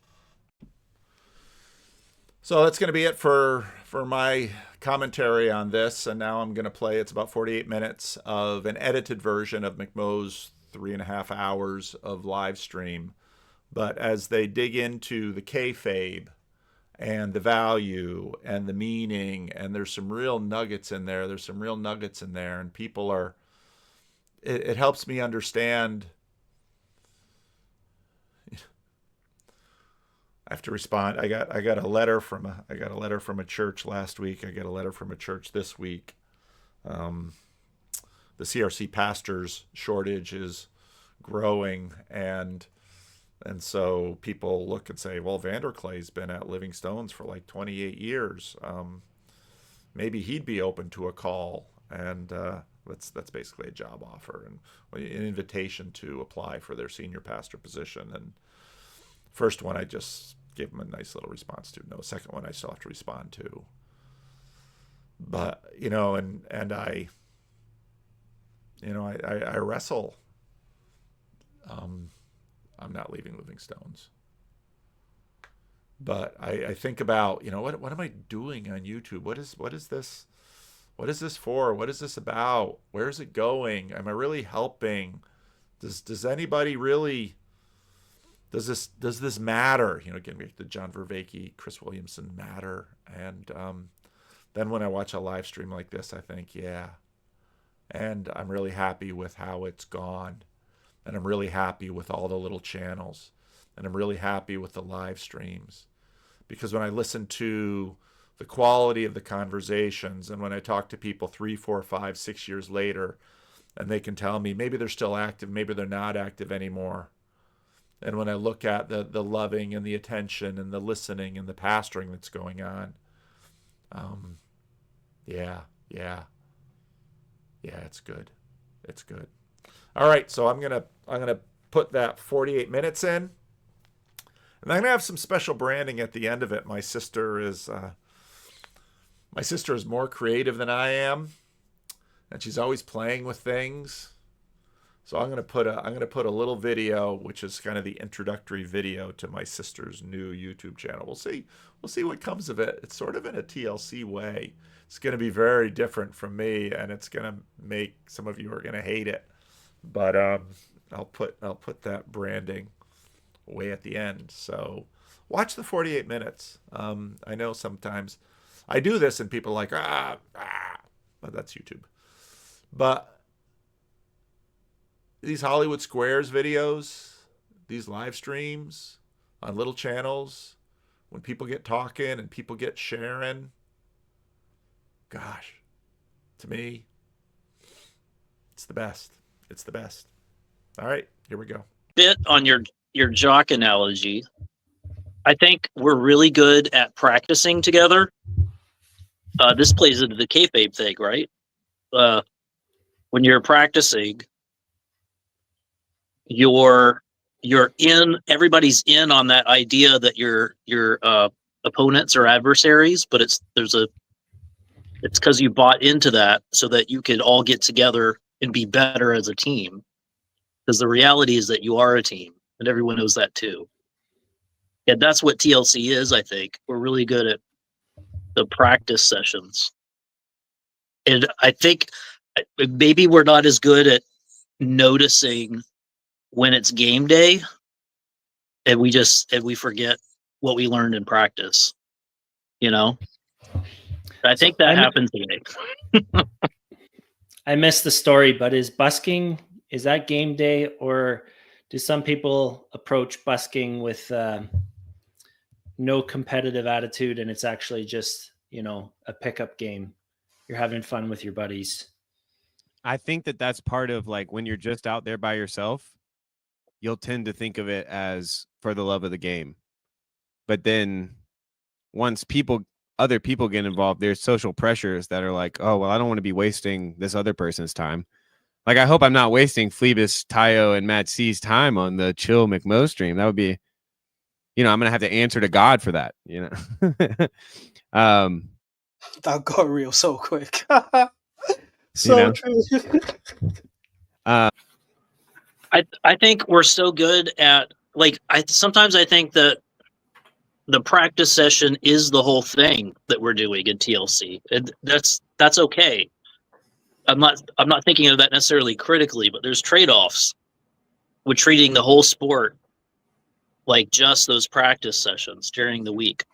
So that's going to be it for my commentary on this. And now I'm going to play, it's about 48 minutes of an edited version of McMo's 3.5 hours of live stream. But as they dig into the kayfabe and the value and the meaning, and there's some real nuggets in there. And people are, it helps me understand. I have to respond. I got a letter from a church last week. I got a letter from a church this week. The CRC pastors shortage is growing, and so people look and say, well, Vanderclay's been at Living Stones for like 28 years. Maybe he'd be open to a call. And that's basically a job offer and an invitation to apply for their senior pastor position. And first one, I just gave him a nice little response to. No, second one, I still have to respond to. But, and I wrestle. I'm not leaving Living Stones. But I think about, what am I doing on YouTube? What is this? What is this for? What is this about? Where is it going? Am I really helping? Does anybody really, does this matter? Again, the John Vervaeke, Chris Williamson matter. And then when I watch a live stream like this, I think, yeah. And I'm really happy with how it's gone. And I'm really happy with all the little channels. And I'm really happy with the live streams. Because when I listen to the quality of the conversations, and when I talk to people 3, 4, 5, 6 years later, and they can tell me maybe they're still active, maybe they're not active anymore. And when I look at the loving and the attention and the listening and the pastoring that's going on, it's good. It's good. All right, so I'm gonna put that 48 minutes in, and And I'm gonna have some special branding at the end of it. My sister is more creative than I am, and she's always playing with things. So I'm gonna put a little video, which is kind of the introductory video to my sister's new YouTube channel. We'll see what comes of it. It's sort of in a TLC way. It's gonna be very different from me, and it's gonna make some of you are gonna hate it. But I'll put that branding way at the end. So watch the 48 minutes. I know sometimes I do this and people are like, but that's YouTube. But these Hollywood Squares videos, these live streams on little channels, when people get talking and people get sharing, gosh, to me, it's the best. It's the best. All right, here we go. Bit on your jock analogy. I think we're really good at practicing together. This plays into the kayfabe thing, right? When you're practicing, everybody's in on that idea that your opponents are adversaries, but it's because you bought into that so that you could all get together and be better as a team. Because the reality is that you are a team, and everyone knows that too. And that's what TLC is, I think. We're really good at the practice sessions. And I think maybe we're not as good at noticing when it's game day, and we forget what we learned in practice. You know? I think that happened today. I missed the story, but is that game day, or do some people approach busking with no competitive attitude and it's actually just, a pickup game? You're having fun with your buddies. I think that's part of, like, when you're just out there by yourself, you'll tend to think of it as for the love of the game. But then once other people get involved, there's social pressures that are like, oh, well, I don't want to be wasting this other person's time. Like, I hope I'm not wasting Phoebus, Tayo, and Matt C's time on the Chill McMo stream. That would be, I'm going to have to answer to God for that, That got real so quick. So true. I think we're so good at, like, sometimes I think that the practice session is the whole thing that we're doing in TLC. And that's okay. I'm not thinking of that necessarily critically, but there's trade-offs with treating the whole sport like just those practice sessions during the week.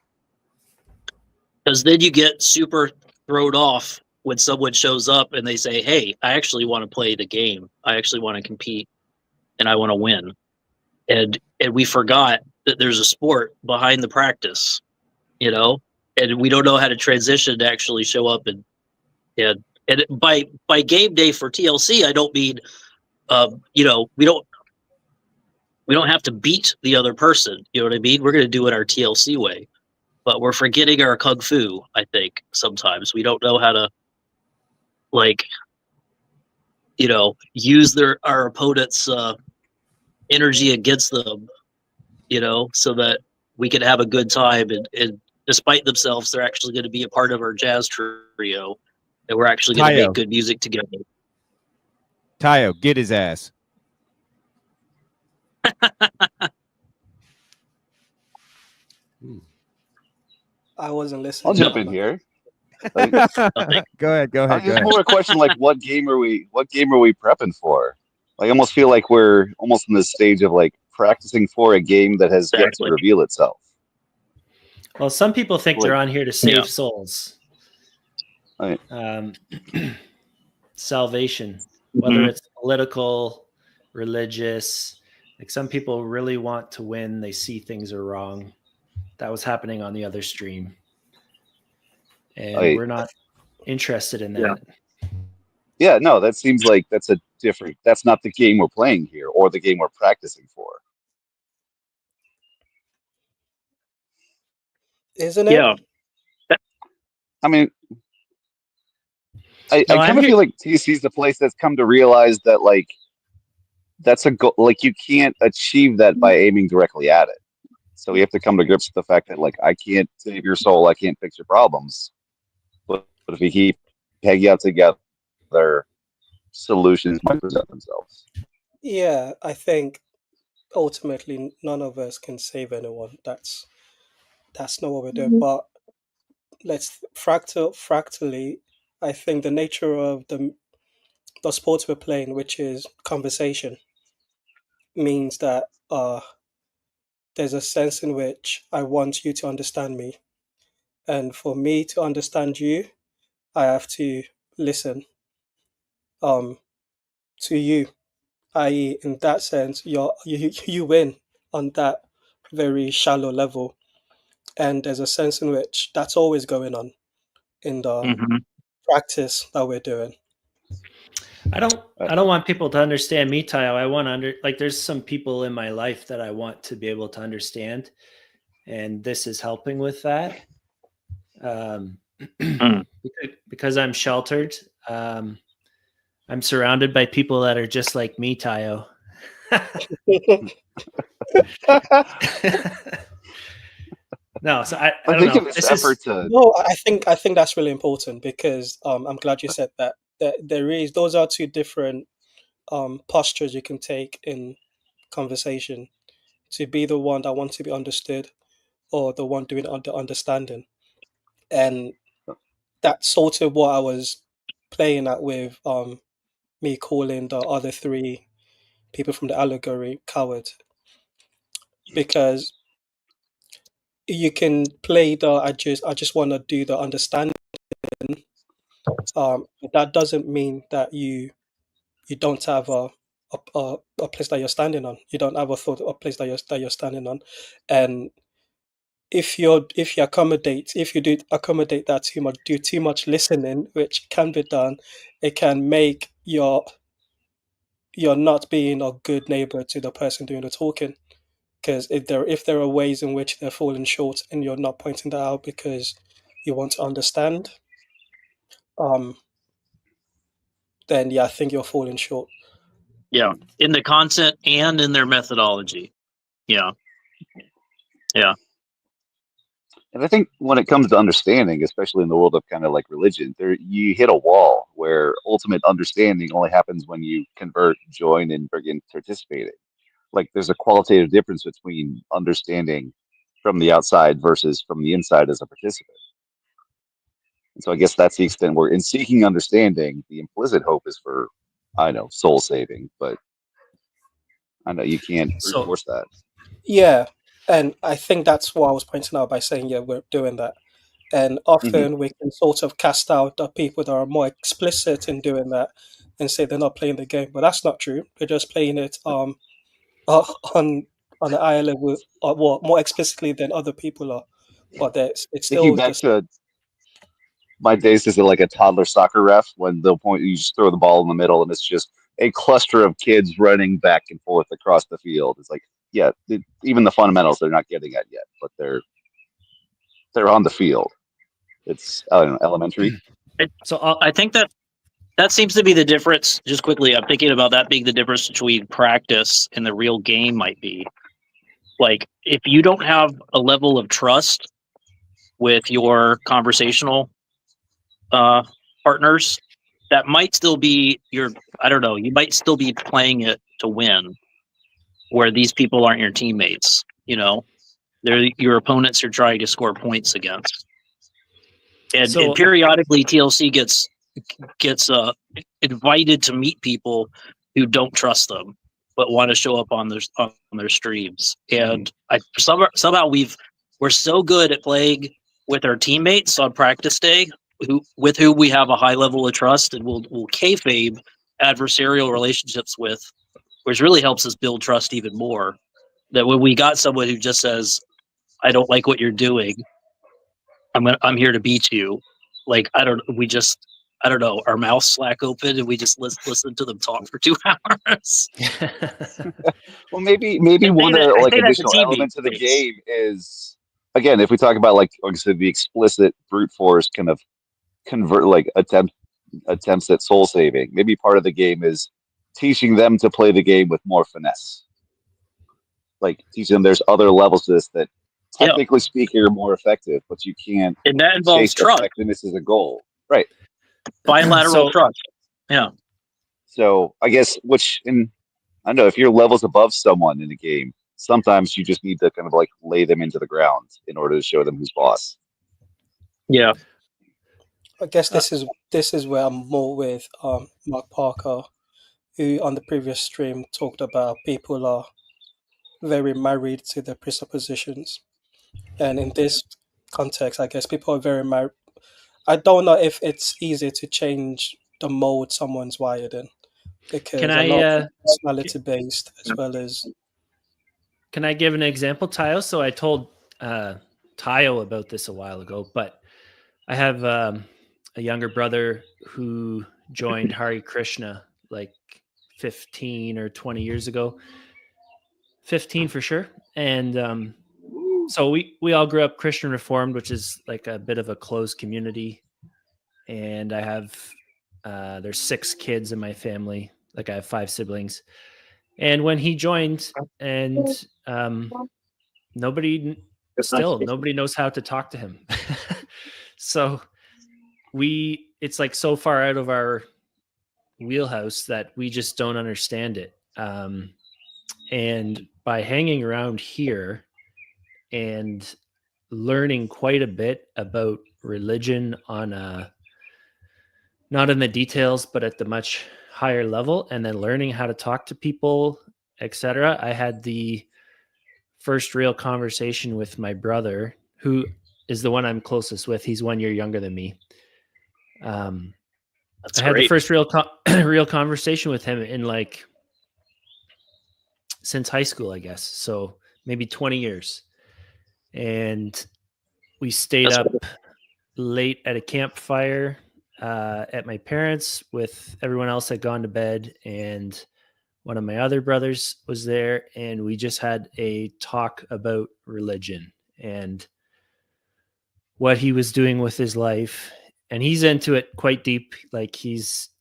Because then you get super thrown off when someone shows up and they say, hey, I actually want to play the game. I actually want to compete and I want to win. And we forgot that there's a sport behind the practice, and we don't know how to transition to actually show up and by game day for TLC, I don't mean, we don't have to beat the other person. You know what I mean? We're going to do it our TLC way, but we're forgetting our kung fu. I think sometimes we don't know how to, use our opponent's energy against them, so that we can have a good time. And despite themselves, they're actually going to be a part of our jazz trio. And we're actually going to make good music together. Tayo, get his ass. I wasn't listening. I'll jump in here. Like, Go ahead. It's more a question like, what game are we prepping for? Like, I almost feel like we're almost in this stage of like practicing for a game that has yet to reveal itself. Well, some people think they're on here to save souls. Right. Salvation, whether it's political, religious. Like, some people really want to win. They see things are wrong. That was happening on the other stream. And we're not interested in that. Yeah, no, that seems like that's not the game we're playing here or the game we're practicing for. Isn't it? Yeah. I mean, I kind of feel like TC is the place that's come to realize that, like, that's a goal. Like, you can't achieve that by aiming directly at it. So we have to come to grips with the fact that like I can't save your soul, I can't fix your problems. But if we keep hanging out together, solutions might present themselves. Yeah, I think ultimately none of us can save anyone. That's not what we're doing. But let's fractally. I think the nature of the sport we're playing, which is conversation, means that there's a sense in which I want you to understand me, and for me to understand you, I have to listen um to you. I.e., in that sense, you win on that very shallow level, and there's a sense in which that's always going on in the Hmm. practice that we're doing. I don't want people to understand me, Tayo. I want to there's some people in my life that I want to be able to understand, and this is helping with that. Because I'm sheltered. I'm surrounded by people that are just like me, Tayo. No, so I don't think know. in this This effort is to No, I think that's really important because I'm glad you said that. Those are two different postures you can take in conversation, to be the one that wants to be understood or the one doing the understanding. And that's sort of what I was playing at with me calling the other three people from the allegory coward, because you can play the I just want to do the understanding. But that doesn't mean that you don't have a place that you're standing on. You don't have a place that you're standing on, and if you do accommodate that too much, do too much listening, which can be done, it can make you're not being a good neighbor to the person doing the talking. Because if there are ways in which they're falling short and you're not pointing that out because you want to understand, um, then yeah, I think you're falling short. Yeah, in the content and in their methodology. Yeah, yeah. And I think when it comes to understanding, especially in the world of kind of like religion, there you hit a wall where ultimate understanding only happens when you convert, join, and begin participating. Like there's a qualitative difference between understanding from the outside versus from the inside as a participant. And so I guess that's the extent where in seeking understanding, the implicit hope is for, I know, soul saving, but I know you can't brute so force that. Yeah, and I think that's what I was pointing out by saying, yeah, we're doing that. And Hmm. often we can sort of cast out the people that are more explicit in doing that and say they're not playing the game, but that's not true. They're just playing it uh, on on a higher level, or well, more explicitly than other people are. But it's Thinking still back just to my days as like a toddler soccer ref, when they'll point, you just throw the ball in the middle, and it's just a cluster of kids running back and forth across the field. It's like, yeah, even the fundamentals they're not getting at yet, but they're on the field. It's I don't know, elementary. so I think that seems to be the difference. Just quickly, I'm thinking about that being the difference between practice and the real game might be. Like, if you don't have a level of trust with your conversational uh, partners, that might still be I don't know, you might still be playing it to win, where these people aren't your teammates. They're your opponents you're trying to score points against. And so periodically, TLC gets invited to meet people who don't trust them but want to show up on their streams. And somehow we're so good at playing with our teammates on practice day, with who we have a high level of trust, and we'll kayfabe adversarial relationships with, which really helps us build trust even more. That when we got someone who just says, "I don't like what you're doing. I'm here to beat you." Like I don't know, our mouths slack open and we just listen to them talk for 2 hours. Well, maybe one I like say that to additional element to the teammates. game is again if we talk about like I said, the explicit brute force kind of convert like attempts at soul saving. Maybe part of the game is teaching them to play the game with more finesse. like teaching them there's other levels to this that Yeah. technically speaking are more effective, but you can't And that involves chase trust, effectiveness as a goal. Right. bilateral So- trust. Yeah. So I guess I don't know, if you're levels above someone in a game, sometimes you just need to kind of like lay them into the ground in order to show them who's boss. Yeah. I guess this is where I'm more with Mark Parker, who on the previous stream talked about people are very married to their presuppositions, and in this context, I guess people are very married. I don't know if it's easy to change the mode someone's wired in, because Can a lot I of personality based as well as can I give an example, Tayo? So I told Tayo about this a while ago, but I have a younger brother who joined Hare Krishna like 15 or 20 years ago. 15 for sure. And so we all grew up Christian Reformed, which is like a bit of a closed community. And I have there's 6 kids in my family. Like I have 5 siblings. And when he joined, and nobody knows how to talk to him. So it's like so far out of our wheelhouse that we just don't understand it. And by hanging around here and learning quite a bit about religion on a, not in the details, but at the much higher level, and then learning how to talk to people, etc. I had the first real conversation with my brother, who is the one I'm closest with. He's 1 year younger than me. That's I had the great. first real conversation with him in like since high school, I guess. So maybe 20 years. And we stayed That's up cool. late at a campfire at my parents' with everyone else had gone to bed, and one of my other brothers was there, and we just had a talk about religion and what he was doing with his life. And he's into it quite deep. Like he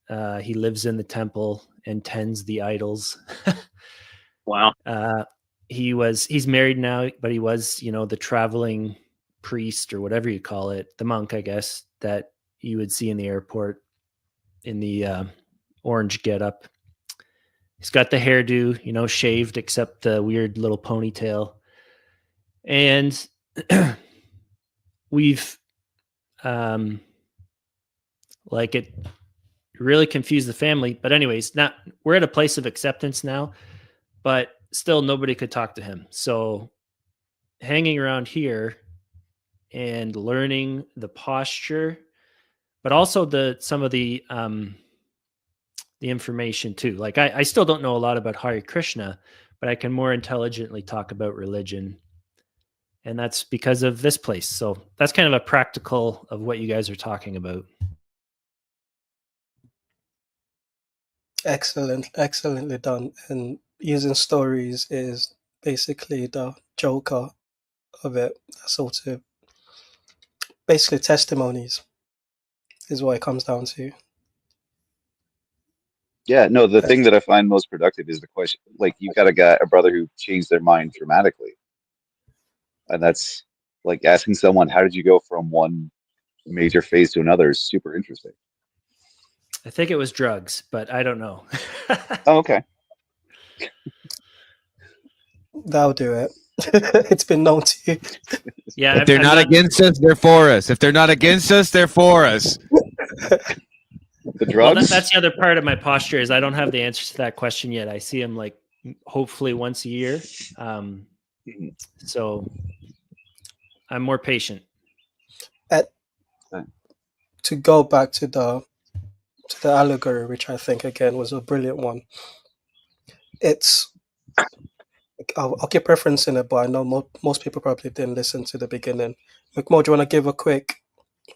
lives in the temple and tends the idols. Wow. He's married now, but he was, the traveling priest or whatever you call it, the monk, I guess, that you would see in the airport in the orange getup. He's got the hairdo, shaved except the weird little ponytail. And we've like it really confused the family. But anyways, we're at a place of acceptance now, but still nobody could talk to him. So hanging around here and learning the posture, but also some of the information too. Like I still don't know a lot about Hare Krishna, but I can more intelligently talk about religion. And that's because of this place. So that's kind of a practical of what you guys are talking about. excellently done. And using stories is basically the joker of it. Sort of basically testimonies is what it comes down to. Yeah, no, the thing that I find most productive is the question, like you've got a brother who changed their mind dramatically. And that's like asking someone, how did you go from one major phase to another is super interesting. I think it was drugs, but I don't know. Oh, okay. That'll do it. It's been known to you. Yeah, If they're not against us, they're for us. If they're not against us, they're for us. The Well, drugs? that's the other part of my posture is I don't have the answers to that question yet. I see him like hopefully once a year. So I'm more patient. To go back to the allegory, which I think again was a brilliant one. I'll keep referencing it, but I know most people probably didn't listen to the beginning. McMo, do you want to give a quick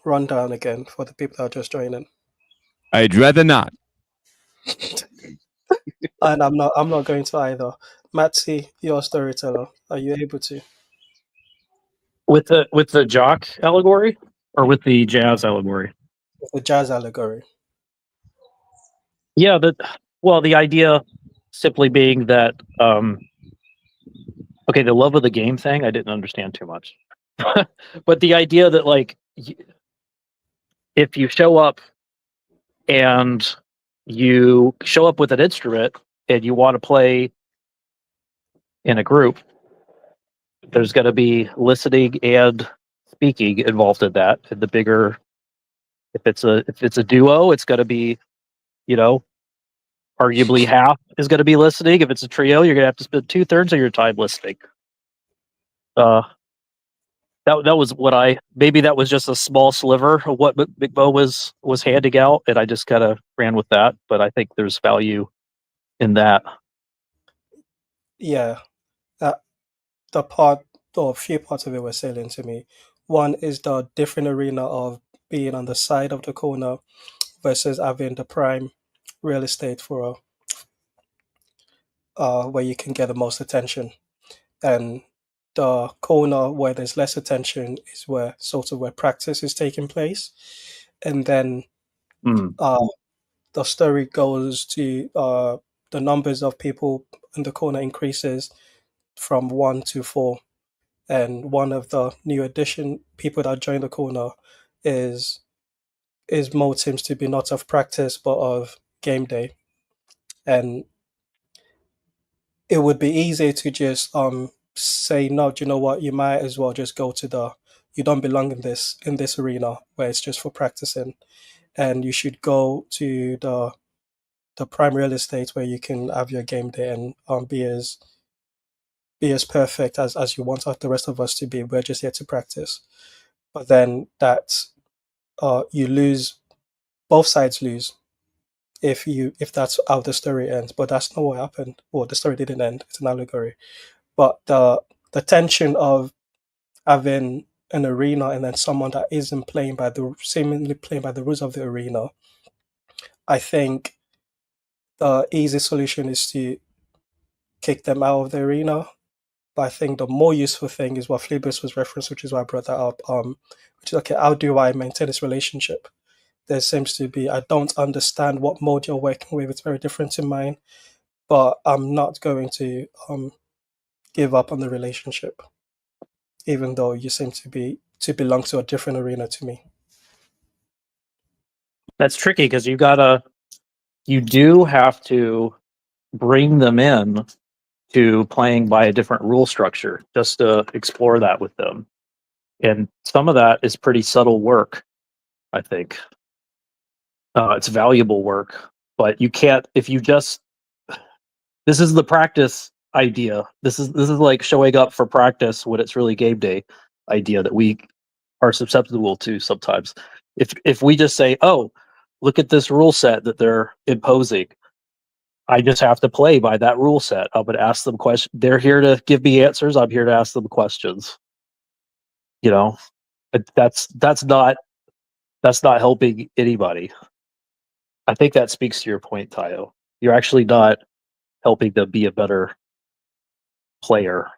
rundown again for the people that are just joining? I'd rather not. And I'm not going to either. Matsy, you're a storyteller. Are you able to? With the jock allegory or with the jazz allegory? With the jazz allegory. Yeah, the idea simply being that Okay, the love of the game thing, I didn't understand too much. But the idea that, like, if you show up and you show up with an instrument and you want to play in a group, there's going to be listening and speaking involved in that. And the bigger, if it's a duo, it's going to be, you know, arguably half is going to be listening. If it's a trio, you're going to have to spend 2/3 of your time listening. That was what maybe that was just a small sliver of what Big Bo was handing out, and I just kind of ran with that. But I think there's value in that. Yeah, that the part or a few parts of it were salient to me. One is the different arena of being on the side of the corner versus having the prime real estate for where you can get the most attention. And the corner where there's less attention is where sort of where practice is taking place. And then the story goes to the numbers of people in the corner increases from 1 to 4. And one of the new addition people that join the corner is more seems to be not of practice but of game day. And it would be easy to just say, no, do you know what, you might as well just go to you don't belong in this arena where it's just for practicing, and you should go to the prime real estate where you can have your game day and be as perfect as you want the rest of us to be. We're just here to practice. But then you lose, both sides lose if that's how the story ends. But that's not what happened. Well, the story didn't end. It's an allegory. But the tension of having an arena and then someone that isn't seemingly playing by the rules of the arena, I think the easy solution is to kick them out of the arena. But I think the more useful thing is what Phlebas was referenced, which is why I brought that up. Which is, okay, how do I maintain this relationship? There seems to be, I don't understand what mode you're working with. It's very different to mine, but I'm not going to give up on the relationship, even though you seem to belong to a different arena to me. That's tricky because you do have to bring them in to playing by a different rule structure just to explore that with them. And some of that is pretty subtle work, I think. It's valuable work, but you can't, if you just, this is the practice idea. This is like showing up for practice when it's really game day idea that we are susceptible to sometimes. If we just say, oh, look at this rule set that they're imposing, I just have to play by that rule set. I'm going to ask them questions. They're here to give me answers. I'm here to ask them questions. You know, that's not helping anybody. I think that speaks to your point, Tayo. You're actually not helping them be a better player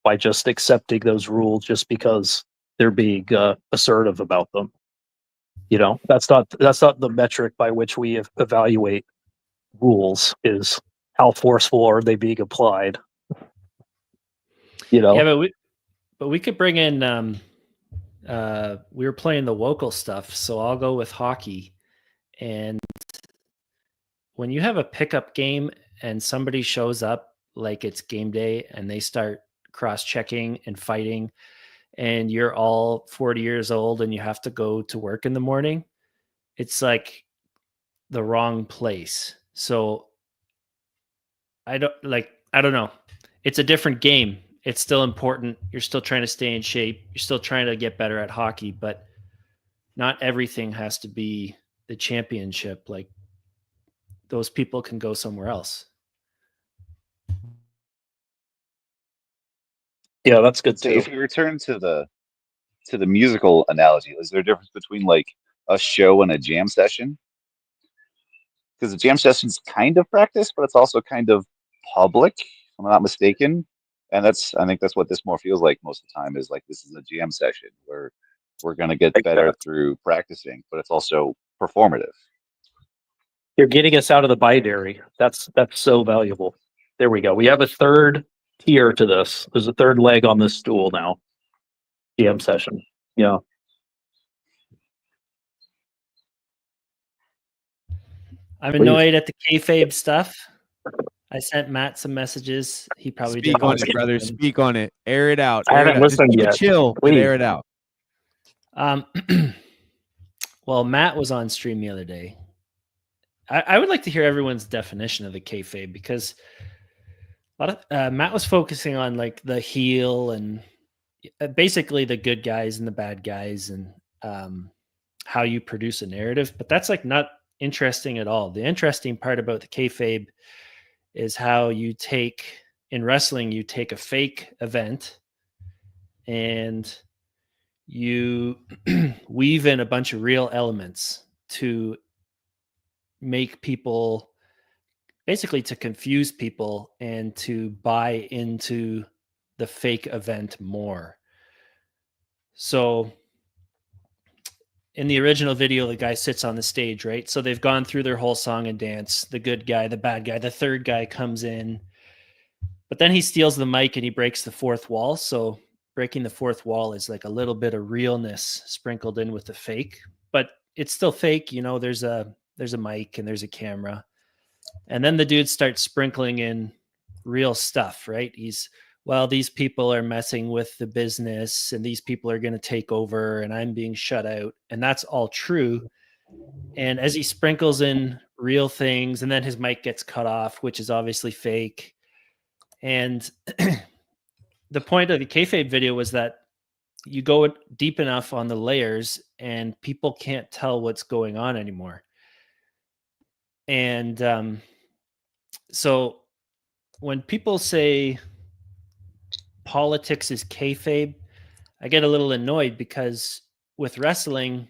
by just accepting those rules just because they're being assertive about them. You know, that's not the metric by which we evaluate rules, is how forceful are they being applied. You know. Yeah, but we could bring in we were playing the local stuff, so I'll go with hockey. And when you have a pickup game and somebody shows up like it's game day and they start cross-checking and fighting, and you're all 40 years old and you have to go to work in the morning, it's like the wrong place. So I don't know. It's a different game. It's still important. You're still trying to stay in shape. You're still trying to get better at hockey, but not everything has to be the championship. Like, those people can go somewhere else. Yeah, that's good So too. if we return to the musical analogy, is there a difference between like a show and a jam session? Because the jam session's kind of practice, but it's also kind of public, if I'm not mistaken. And I think that's what this more feels like most of the time, is like this is a jam session where we're going to get better through practicing, but it's also performative. You're getting us out of the binary. That's so valuable. There we go. We have a third tier to this. There's a third leg on this stool now. PM session. Yeah. I'm annoyed at the kayfabe stuff. I sent Matt some messages. He probably Speak didn't on listen it, to brother. them. Speak on it. Air it out. I Air it haven't out. Just listened keep it yet. chill, but Please. air it out. Well, Matt was on stream the other day. I would like to hear everyone's definition of the kayfabe, because a lot of Matt was focusing on like the heel and basically the good guys and the bad guys, and how you produce a narrative. But that's like not interesting at all. The interesting part about the kayfabe is how you take, in wrestling, you take a fake event and you weave in a bunch of real elements to make people, basically to confuse people and to buy into the fake event more. So in the original video, the guy sits on the stage, right? So they've gone through their whole song and dance. The good guy, the bad guy, the third guy comes in, but then he steals the mic and he breaks the fourth wall. So breaking the fourth wall is like a little bit of realness sprinkled in with the fake, but it's still fake. You know, there's a mic and there's a camera. And then the dude starts sprinkling in real stuff, right? Well, these people are messing with the business and these people are going to take over and I'm being shut out. And that's all true. And as he sprinkles in real things, and then his mic gets cut off, which is obviously fake. And the point of the kayfabe video was that you go deep enough on the layers and people can't tell what's going on anymore. And so when people say politics is kayfabe, I get a little annoyed, because with wrestling,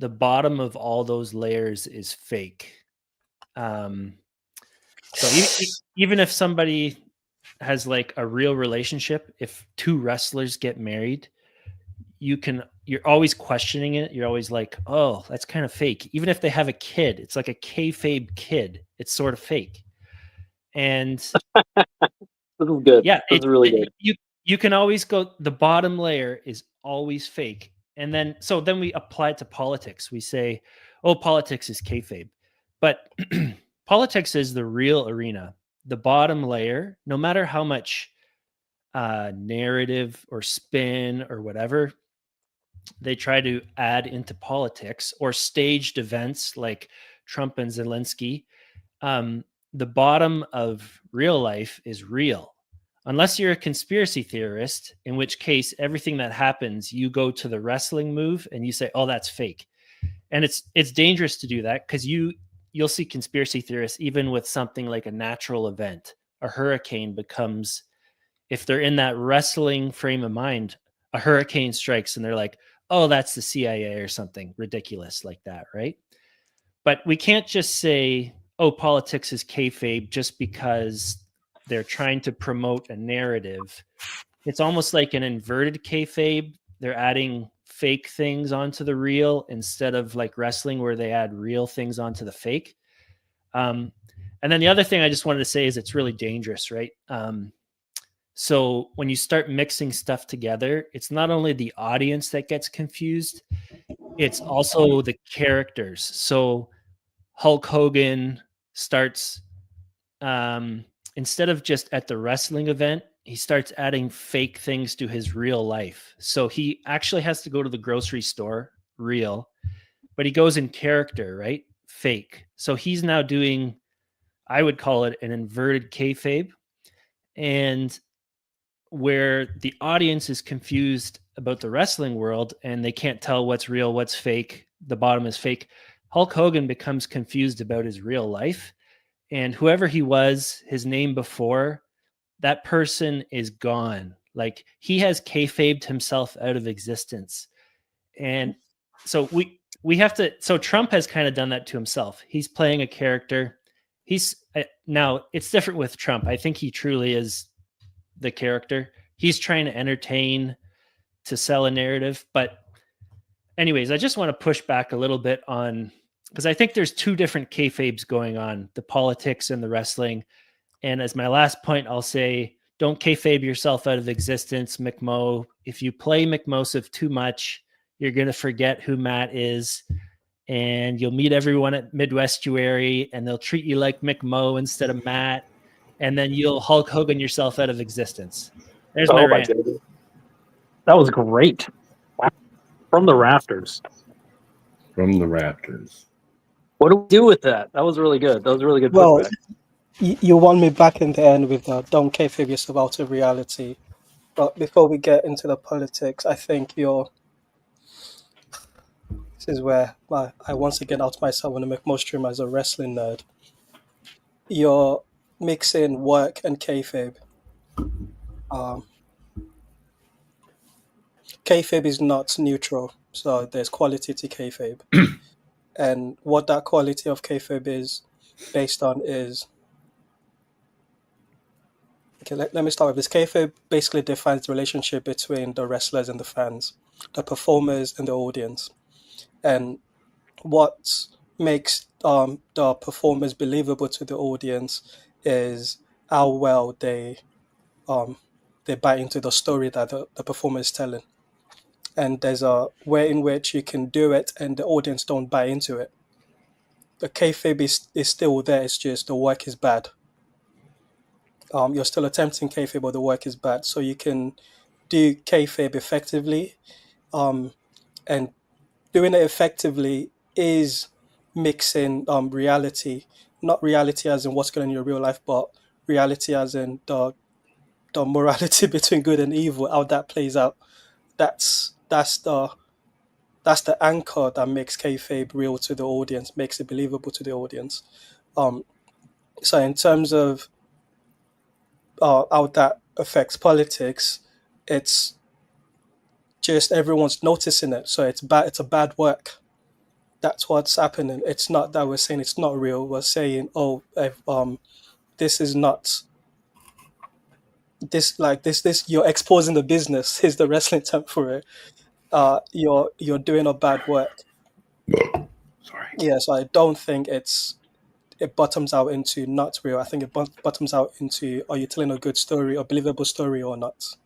the bottom of all those layers is fake. So even if somebody has like a real relationship, if two wrestlers get married, you're always questioning it. You're always like, oh, that's kind of fake. Even if they have a kid, it's like a kayfabe kid. It's sort of fake. And This is good. yeah, This is really good. You can always go, the bottom layer is always fake. And then we apply it to politics. We say, oh, politics is kayfabe. But politics is the real arena. The bottom layer, no matter how much narrative or spin or whatever they try to add into politics, or staged events like Trump and Zelensky, the bottom of real life is real. Unless you're a conspiracy theorist, in which case everything that happens, you go to the wrestling move and you say, oh, that's fake. And it's dangerous to do that, because you'll see conspiracy theorists, even with something like a natural event, a hurricane becomes, if they're in that wrestling frame of mind, a hurricane strikes and they're like, oh, that's the CIA or something ridiculous like that, right? But we can't just say, oh, politics is kayfabe just because they're trying to promote a narrative. It's almost like an inverted kayfabe. They're adding fake things onto the real, instead of like wrestling where they add real things onto the fake. And then the other thing I just wanted to say is it's really dangerous, right? So when you start mixing stuff together, it's not only the audience that gets confused, it's also the characters. So Hulk Hogan starts, instead of just at the wrestling event, he starts adding fake things to his real life. So he actually has to go to the grocery store, real, but he goes in character, right? Fake. So he's now doing, I would call it an inverted kayfabe. And where the audience is confused about the wrestling world and they can't tell what's real, what's fake, the bottom is fake, Hulk Hogan becomes confused about his real life. And whoever he was, his name before, that person is gone. Like, he has kayfabed himself out of existence. And so we have to, so Trump has kind of done that to himself. He's playing a character. Now it's different with Trump. I think he truly is the character. He's trying to entertain, to sell a narrative. But anyways, I just want to push back a little bit on, because I think there's two different kayfabes going on, the politics and the wrestling. And as my last point, I'll say, don't kayfabe yourself out of existence, McMo. If you play McMosive too much, you're going to forget who Matt is, and you'll meet everyone at Midwestuary, and they'll treat you like McMo instead of Matt, and then you'll Hulk Hogan yourself out of existence. There's my rant. goodness. That was great. From the rafters. From the Raptors. What do we do with that? That was really good. That was a really good Well, putback. you want me back in the end with the don't kayfabe yourself out of reality. But before we get into the politics, I think this is where I once again out myself when I make most stream as a wrestling nerd. You're mixing work and kayfabe. Kayfabe is not neutral, so there's quality to kayfabe. And what that quality of kayfabe is based on is... Okay, let me start with this. Kayfabe basically defines the relationship between the wrestlers and the fans, the performers and the audience. And what makes the performers believable to the audience is how well they buy into the story that the performer is telling. And there's a way in which you can do it and the audience don't buy into it. The kayfabe is still there, it's just the work is bad. You're still attempting kayfabe, but the work is bad. So you can do kayfabe effectively, and doing it effectively is mixing reality, not reality as in what's going on in your real life, but reality as in the morality between good and evil, how that plays out. That's the anchor that makes kayfabe real to the audience, makes it believable to the audience. So in terms of how that affects politics, it's just everyone's noticing it. So it's bad. It's a bad work. That's what's happening. It's not that we're saying it's not real. We're saying, this is not this you're exposing the business is the wrestling term for it. You're doing a bad work. Sorry. Yeah, so I don't think it bottoms out into not real. I think it bottoms out into, are you telling a good story, a believable story or not?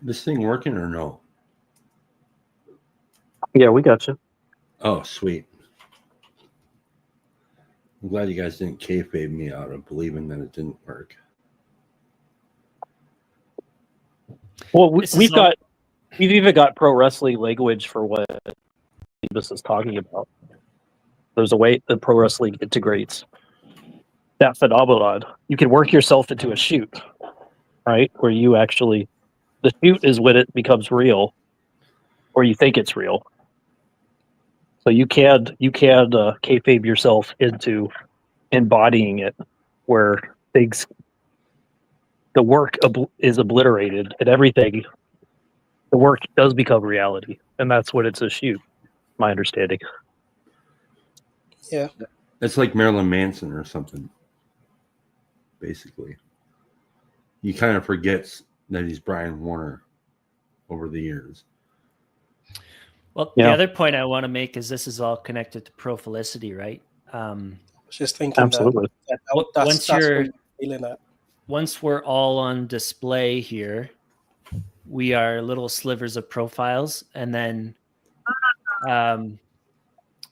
This thing working or no? Yeah, we got you. Oh, sweet. I'm glad you guys didn't kayfabe me out of believing that it didn't work. Well, we've even got pro wrestling language for what this is talking about. There's a way that pro wrestling integrates that phenomenon. You can work yourself into a shoot, right? Where you actually, the shoot is when it becomes real, or you think it's real. So you can kayfabe yourself into embodying it, where the work is obliterated and everything. The work does become reality, and that's what it's a shoot. My understanding. Yeah, It's like Marilyn Manson or something. Basically, he kind of forgets that he's Brian Warner over the years. Well, Yeah. the other point I want to make is this is all connected to pro felicity, right? just thinking Absolutely. that's Once what you're you're feeling at. once we're all on display here, we are little slivers of profiles, and then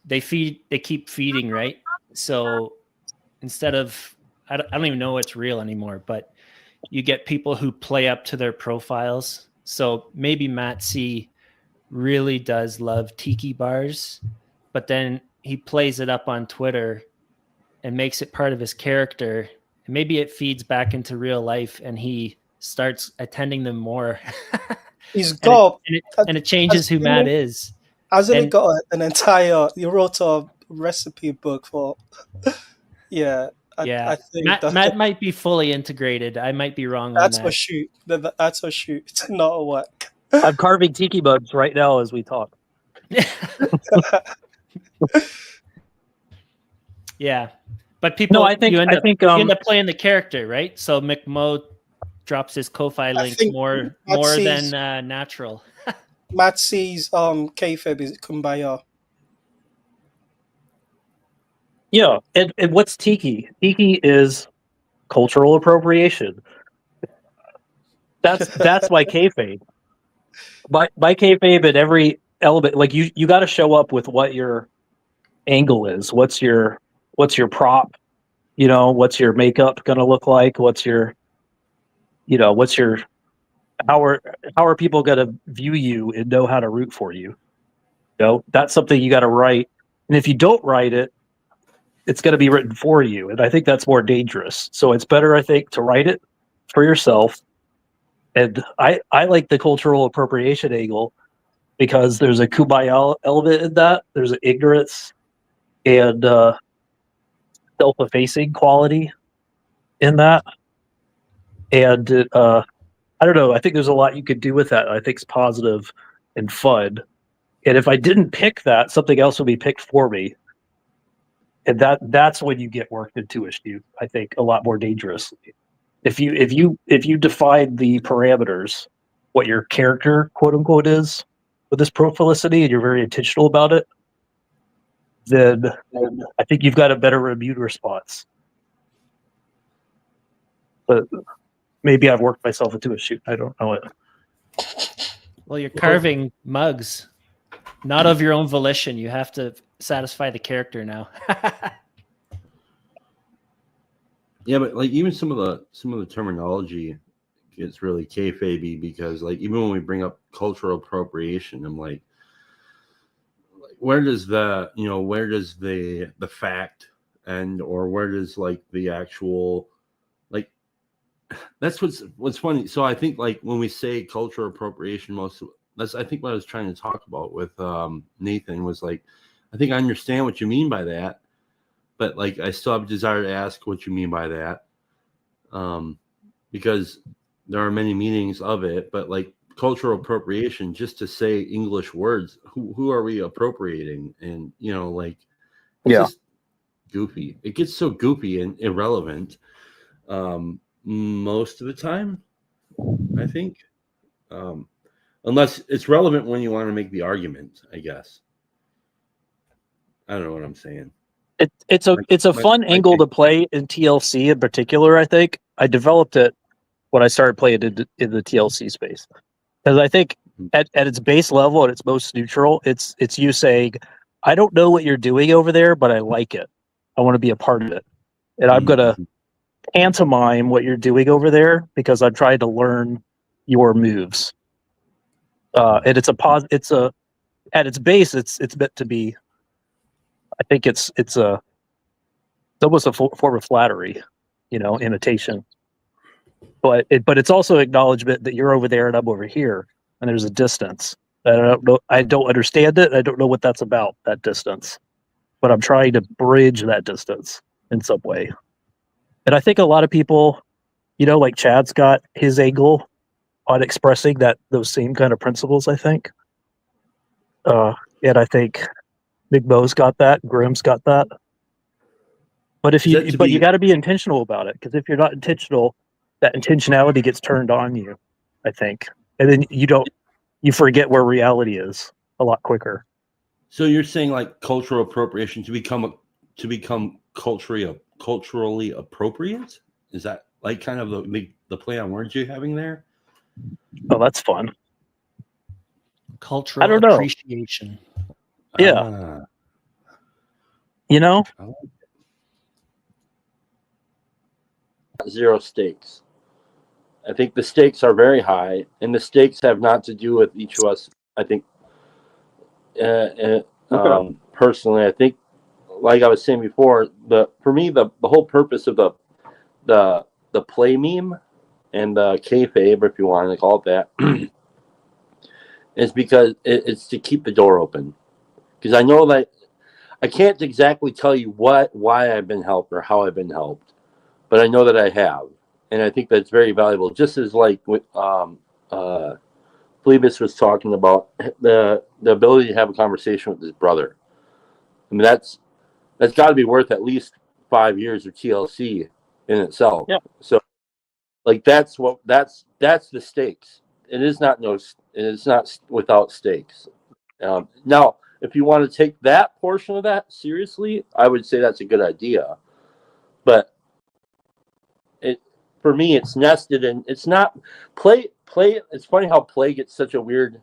they keep feeding, right? So instead of, I don't even know what's real anymore, but you get people who play up to their profiles. So maybe Matt C really does love tiki bars, but then he plays it up on Twitter and makes it part of his character. And maybe it feeds back into real life and he starts attending them more. He's got and it changes who Matt is. Hasn't he And- got an entire? You wrote a recipe book for. Yeah, I think Matt might be fully integrated. I might be wrong on that's that. a shoot. That's a shoot, it's not a work. I'm carving tiki bugs right now as we talk. Yeah, but people. No, I think you end I up playing the character, right? So McMo drops his Ko-Fi links more than natural. Matt C's kayfabe is kumbaya. Yeah, and what's tiki? Tiki is cultural appropriation. That's my kayfabe. My kayfabe in every element, like you got to show up with what your angle is. What's your prop? You know, what's your makeup going to look like? What's your how are people going to view you and know how to root for you? You know, that's something you got to write. And if you don't write it, it's going to be written for you. And I think that's more dangerous. So it's better, I think, to write it for yourself. And I like the cultural appropriation angle because there's a kumbaya element in that. There's an ignorance and self-effacing quality in that. And I don't know. I think there's a lot you could do with that. I think it's positive and fun. And if I didn't pick that, something else would be picked for me. And that's when you get worked into a shoot, I think, a lot more dangerously. If you define the parameters, what your character, quote unquote, is with this prolificity, and you're very intentional about it, then I think you've got a better immune response. But maybe I've worked myself into a shoot. I don't know it. Well, you're carving mugs, not of your own volition. You have to satisfy the character now. Yeah, but like even some of the terminology gets really kayfabe because like even when we bring up cultural appropriation, I'm like where does the fact end, or where does like the actual like that's what's funny. So I think like when we say cultural appropriation, that's I think what I was trying to talk about with Nathan was like I think I understand what you mean by that. But like, I still have a desire to ask what you mean by that, because there are many meanings of it. But like cultural appropriation, just to say English words, who are we appropriating? And you know, like, it's just goofy. It gets so goofy and irrelevant most of the time, I think, unless it's relevant when you want to make the argument. I guess I don't know what I'm saying. It's a fun angle to play in TLC in particular. I think I developed it when I started playing in the TLC space because I think at its base level, at its most neutral, it's you saying, "I don't know what you're doing over there, but I like it. I want to be a part of it, and I'm gonna pantomime what you're doing over there because I'm trying to learn your moves." And it's at its base, it's meant to be. I think it's almost a form of flattery, you know, imitation. But it's also acknowledgement that you're over there and I'm over here, and there's a distance. I don't understand it. I don't know what that's about, that distance, but I'm trying to bridge that distance in some way. And I think a lot of people, you know, like Chad's got his angle on expressing those same kind of principles. I think, and I think Big Mo's got that. Grimm's got that. But you got to be intentional about it, because if you're not intentional, that intentionality gets turned on you, I think, and then you forget where reality is a lot quicker. So you're saying like cultural appropriation to become culturally appropriate? Is that like kind of the play on words you're having there? Oh, that's fun. Cultural I don't know. appreciation. Yeah. You know? Zero stakes. I think the stakes are very high, and the stakes have not to do with each of us. I think, personally, I think, like I was saying before, for me the whole purpose of the play meme and the kayfabe, if you want to call it that, is because it's to keep the door open. Because I know that I can't exactly tell you why I've been helped or how I've been helped, but I know that I have, and I think that's very valuable. Just as like with Phlebas was talking about the ability to have a conversation with his brother. I mean, that's got to be worth at least 5 years of TLC in itself. Yeah. So, like that's the stakes. It is not without stakes. Now, if you want to take that portion of that seriously, I would say that's a good idea. But for me, it's nested in. It's not play. It's funny how play gets such a weird.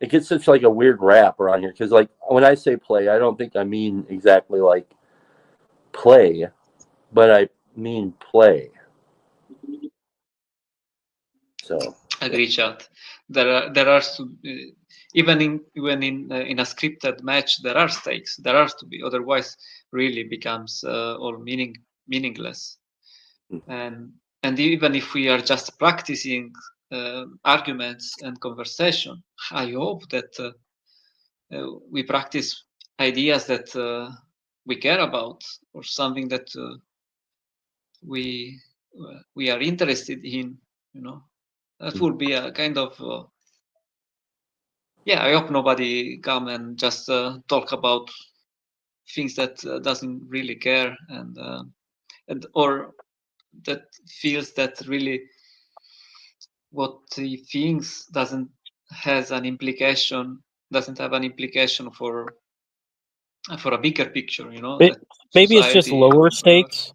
It gets such like a weird rap around here because like when I say play, I don't think I mean exactly like play, but I mean play. So agree, chat. There are even in a scripted match there are stakes. There are to be, otherwise really becomes all meaningless. And even if we are just practicing arguments and conversation, I hope that we practice ideas that we care about or something that we are interested in. You know, that would be a kind of yeah. I hope nobody come and just talk about things that doesn't really care and or that feels that really what he thinks doesn't have an implication for a bigger picture, you know. That Maybe it's just society lower or whatever. stakes.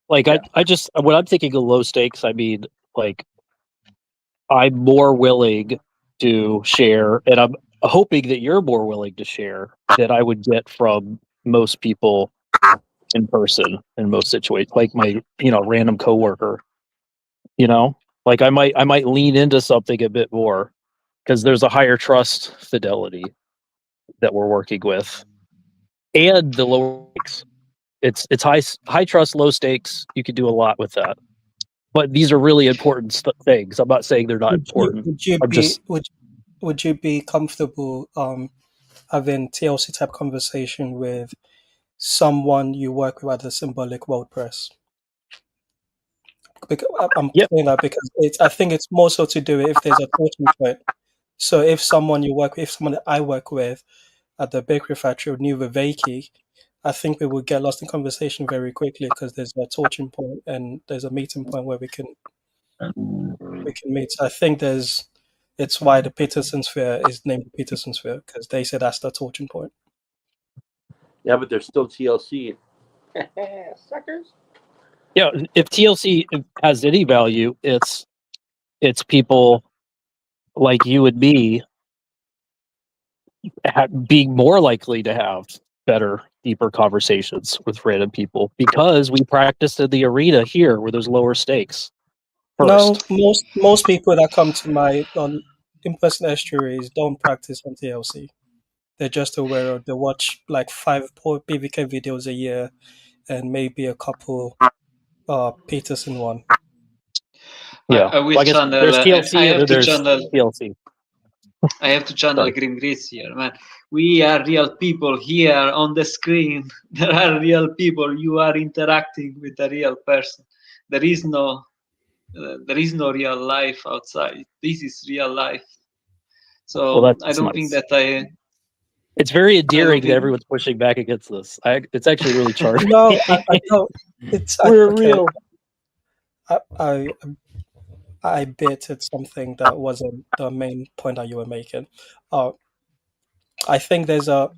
Like I just when I'm thinking of low stakes, I mean like I'm more willing to share, and I'm hoping that you're more willing to share than I would get from most people in person in most situations. Like my random coworker, like I might lean into something a bit more because there's a higher trust fidelity that we're working with, and the lower stakes. It's high trust, low stakes. You can do a lot with that. But these are really important things. I'm not saying they're not important. Would you be comfortable having TLC type conversation with someone you work with at the Symbolic World Press? Because I'm saying that because I think it's more so to do it if there's a talking point. So if someone that I work with at the bakery factory knew Viveki, I think we would get lost in conversation very quickly because there's a touching point and there's a meeting point where we can meet. So I think it's why the Peterson sphere is named the Peterson sphere because they said that's the touching point. yeah, but there's still TLC. Suckers. Yeah, if TLC has any value, it's people like you and me being more likely to have better, deeper conversations with random people because we practice in the arena here where there's lower stakes. First. No, most people that come to my in-person estuaries don't practice on TLC. They're just aware of they watch like 5 PVK videos a year and maybe a couple Peterson one. Yeah, I will channel. There's TLC I have and to there's channel. TLC. I have to channel Grim Gris here, man. We are real people here on the screen. There are real people. You are interacting with a real person. There is no real life outside. This is real life. So I don't think that It's very endearing that everyone's pushing back against this. It's actually really charming. No, I don't. We're real. I bet it's something that wasn't the main point that you were making. I think I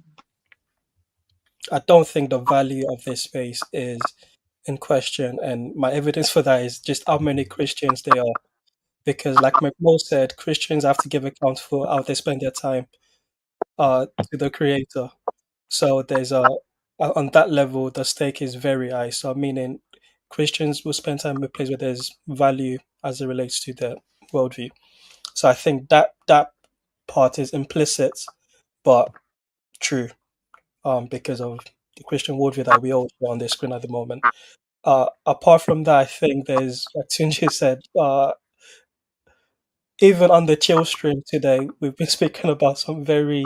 don't think the value of this space is in question, and my evidence for that is just how many Christians there are. Because, like McMo said, Christians have to give account for how they spend their time to the Creator. So there's on that level, the stake is very high. So meaning Christians will spend time in a place where there's value as it relates to their worldview. So I think that part is implicit, but true, because of the Christian worldview that we all share on the screen at the moment. Apart from that, I think there's, like Tunji said, even on the chill stream today, we've been speaking about some very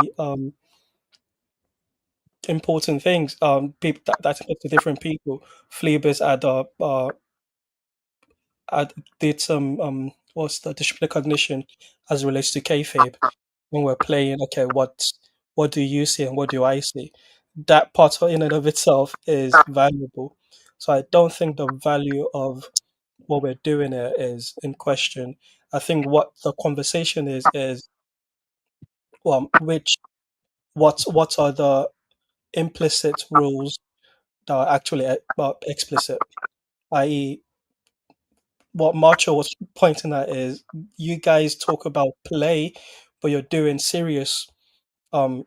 important things. People that's to different people. Phlebas did some what's the distributed cognition as it relates to kayfabe when we're playing. Okay, what do you see and what do I see? That part in and of itself is valuable. So I don't think the value of what we're doing here is in question. I think what the conversation is what are the implicit rules that are actually explicit, i.e., what Macho was pointing at is you guys talk about play, but you're doing serious um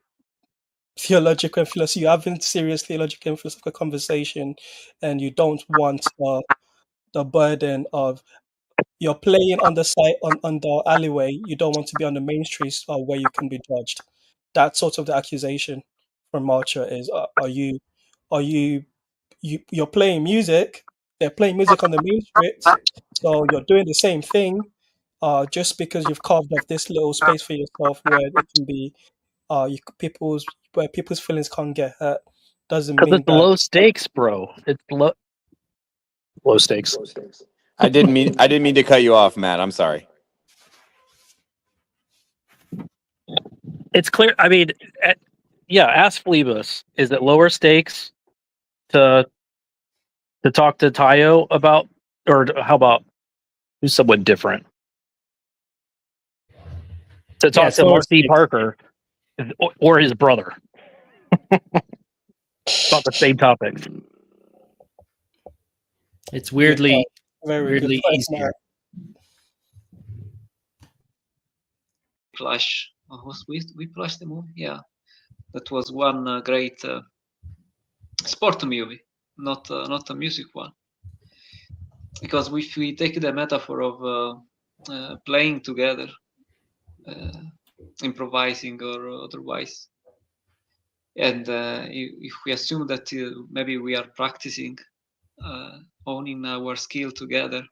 theological and philosophy. You're having serious theological and philosophical conversation, and you don't want the burden of you're playing on the side on the alleyway. You don't want to be on the main streets where you can be judged. That's sort of the accusation from Macho is are you're playing music, they're playing music on the main street, so you're doing the same thing, just because you've carved off this little space for yourself where it can be, people's feelings can't get hurt, doesn't Because mean it's that. low stakes, bro. It's low stakes. I didn't mean to cut you off, Matt. I'm sorry. It's clear. I mean, yeah. Ask Phlebas. Is it lower stakes to talk to Tayo about, or how about who's someone different to Yeah, talk it's to lower Marcy stakes. Parker or his brother about the same topics? It's Good weirdly point. Very good point, easier. Matt. Whiplash. Was Whiplash the movie? Yeah, that was one great sport movie, not a music one. Because if we take the metaphor of playing together, improvising or otherwise, and if we assume that maybe we are practicing, owning our skill together,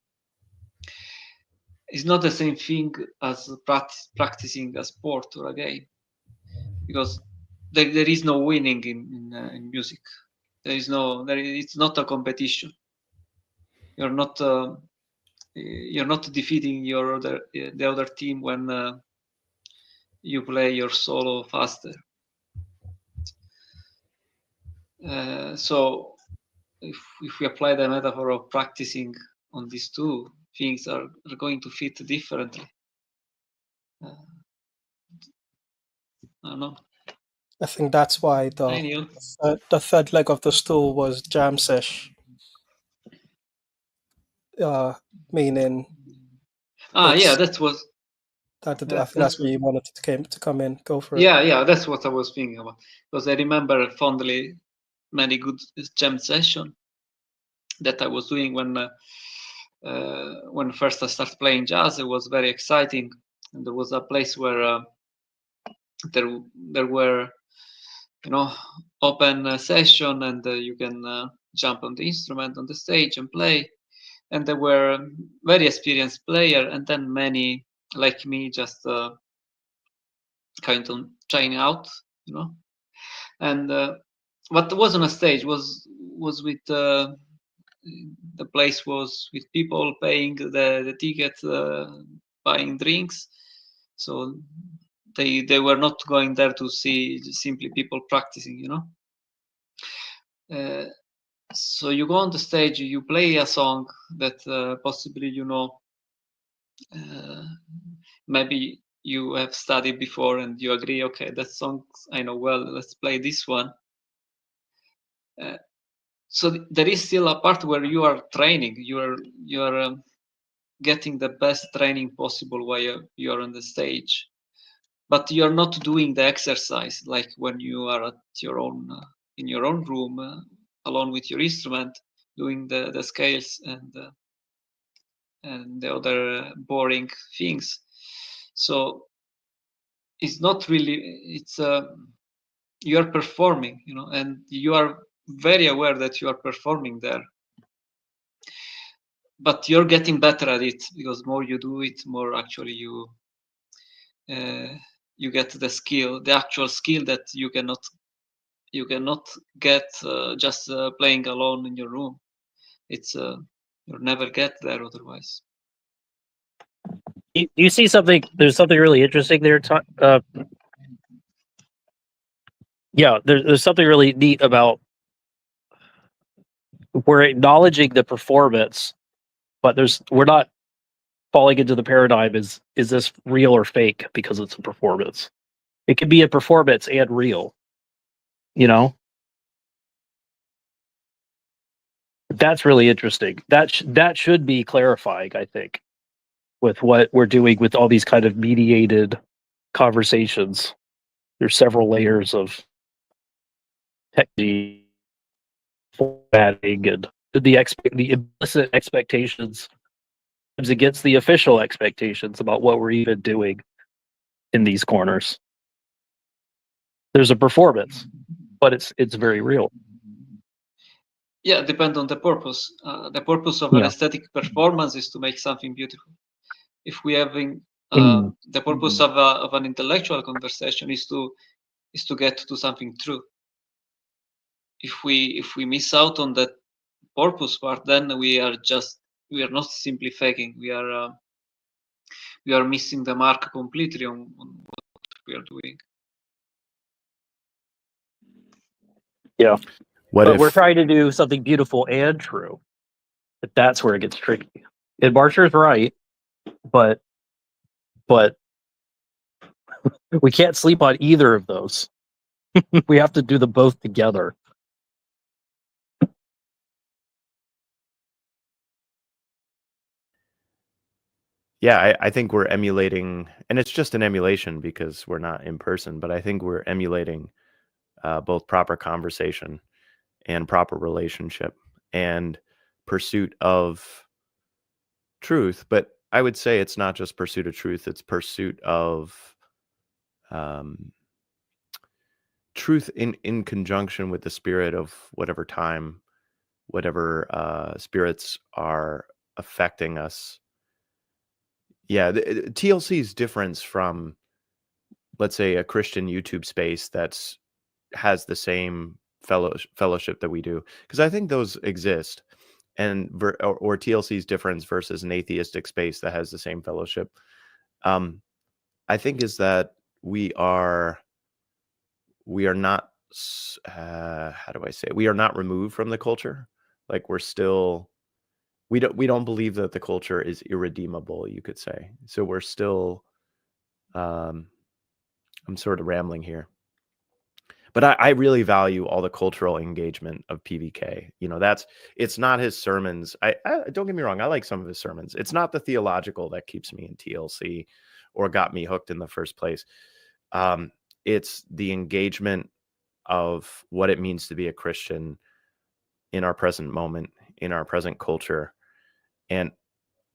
it's not the same thing as practicing a sport or a game, because there is no winning in music. It's not a competition. You're not defeating the other team when you play your solo faster. So if we apply the metaphor of practicing on these two things, are going to fit differently. I don't know. I think that's why Hi, Neil. the third leg of the stool was jam sesh, meaning Yeah, it's that was. I think that's where you wanted to come in. Go for it. Yeah, that's what I was thinking about, because I remember fondly many good jam session that I was doing when first I started playing jazz. It was very exciting, and there was a place where there were, open session, and you can jump on the instrument on the stage and play. And there were very experienced player, and then many like me just kind of trying out, And what was on a stage was with the place was with people paying the ticket, buying drinks. So they were not going there to see simply people practicing, so you go on the stage, you play a song that possibly maybe you have studied before, and you agree, okay, that song I know well, let's play this one. So there is still a part where you are training, you are getting the best training possible while you are on the stage, but you're not doing the exercise like when you are at your own in your own room, alone with your instrument, doing the scales and the other boring things. So it's not really, it's you are performing, and you are very aware that you are performing there, but you're getting better at it, because more you do it, more actually you get the skill, the actual skill that you cannot get just playing alone in your room. It's you'll never get there otherwise. You see something? There's something really interesting there. Yeah, there's something really neat about we're acknowledging the performance, but we're not falling into the paradigm is this real or fake because it's a performance. It could be a performance and real, That's really interesting. That should be clarifying, I think, with what we're doing with all these kind of mediated conversations. There's several layers of technology, formatting, and the implicit expectations against the official expectations about what we're even doing in these corners. There's a performance, but it's very real. Yeah, depend on the purpose. The purpose of an aesthetic performance is to make something beautiful. If we having the purpose of an intellectual conversation is to get to something true. If we miss out on that purpose part, then we are not simply faking. We are missing the mark completely on what we are doing. Yeah. What But if we're trying to do something beautiful and true. But that's where it gets tricky. And Marshall's right, but we can't sleep on either of those. We have to do them both together. Yeah, I think we're emulating, and it's just an emulation because we're not in person, but I think we're emulating both proper conversation and proper relationship and pursuit of truth. But I would say it's not just pursuit of truth, it's pursuit of truth in conjunction with the spirit of whatever time, whatever spirits are affecting us. Yeah, the TLC's difference from, let's say, a Christian YouTube space that's has the same fellowship that we do, because I think those exist, and or TLC's difference versus an atheistic space that has the same fellowship, I think, is that we are not how do I say it? We are not removed from the culture. Like, we're still, we don't believe that the culture is irredeemable, you could say. So we're still I'm sort of rambling here, but I really value all the cultural engagement of PVK. You know, it's not his sermons. I don't get me wrong, I like some of his sermons. It's not the theological that keeps me in TLC or got me hooked in the first place. It's the engagement of what it means to be a Christian in our present moment, in our present culture. And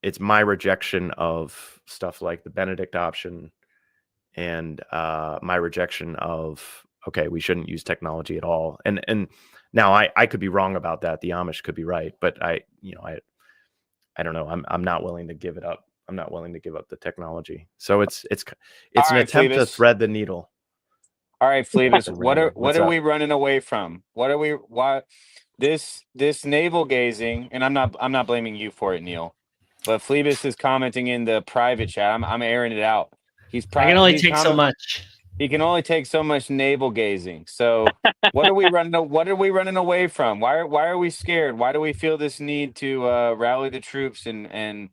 it's my rejection of stuff like the Benedict option and my rejection of, okay, we shouldn't use technology at all. And now I could be wrong about that. The Amish could be right, but I don't know. I'm not willing to give it up. I'm not willing to give up the technology. So it's an attempt to thread the needle. All right, Phlebas, what are up? we running away from? Why this navel gazing? And I'm not blaming you for it, Neil. But Phlebas is commenting in the private chat. I'm airing it out. I can only take so much. He can only take so much navel gazing. So what are we running away from? Why are we scared? Why do we feel this need to rally the troops and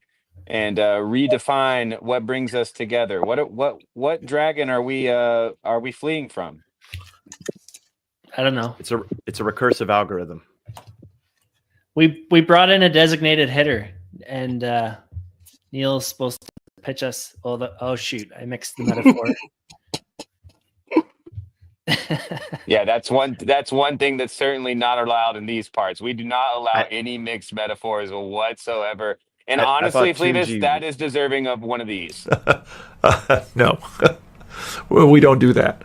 redefine what brings us together? What dragon are we fleeing from? I don't know. It's a recursive algorithm. We brought in a designated hitter, and Neil's supposed to pitch us. Oh shoot! I mixed the metaphor. Yeah, that's one thing that's certainly not allowed in these parts. We do not allow any mixed metaphors whatsoever. And honestly, Phlebas, that is deserving of one of these. No, well, we don't do that.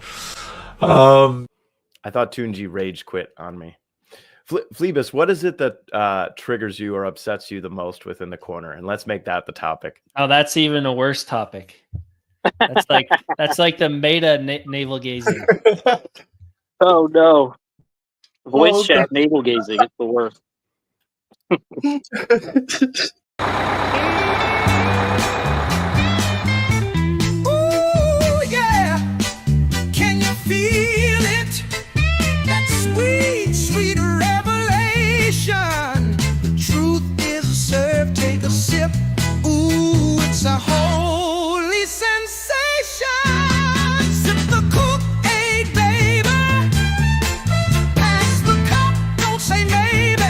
I thought Tunji rage quit on me. Phlebas, what is it that triggers you or upsets you the most within the corner? And let's make that the topic. Oh, that's even a worse topic. That's like the meta navel gazing. Oh no! Voice chat navel gazing. It's the worst. It's a holy sensation. Sip the Kool-Aid, baby. Pass the cup, don't say maybe.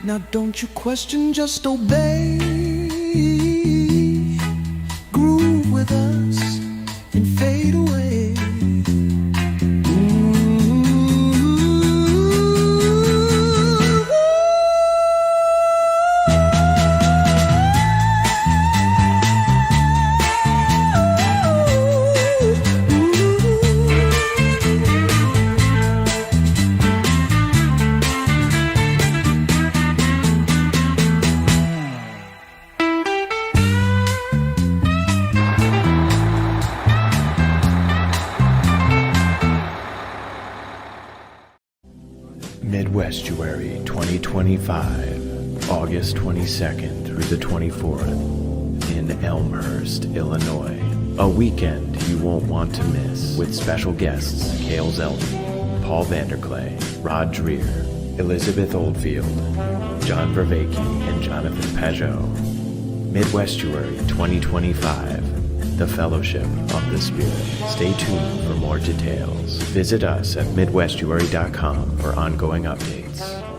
Now don't you question, just obey. Groove with us and fade away. Midwestuary 2025, August 22nd through the 24th in Elmhurst, Illinois. A weekend you won't want to miss with special guests Cale Zeldin, Paul Vanderclay, Rod Dreer, Elizabeth Oldfield, John Vervaeke, and Jonathan Peugeot. Midwestuary 2025, the Fellowship of the Spirit. Stay tuned for more details. Visit us at midwestuary.com for ongoing updates.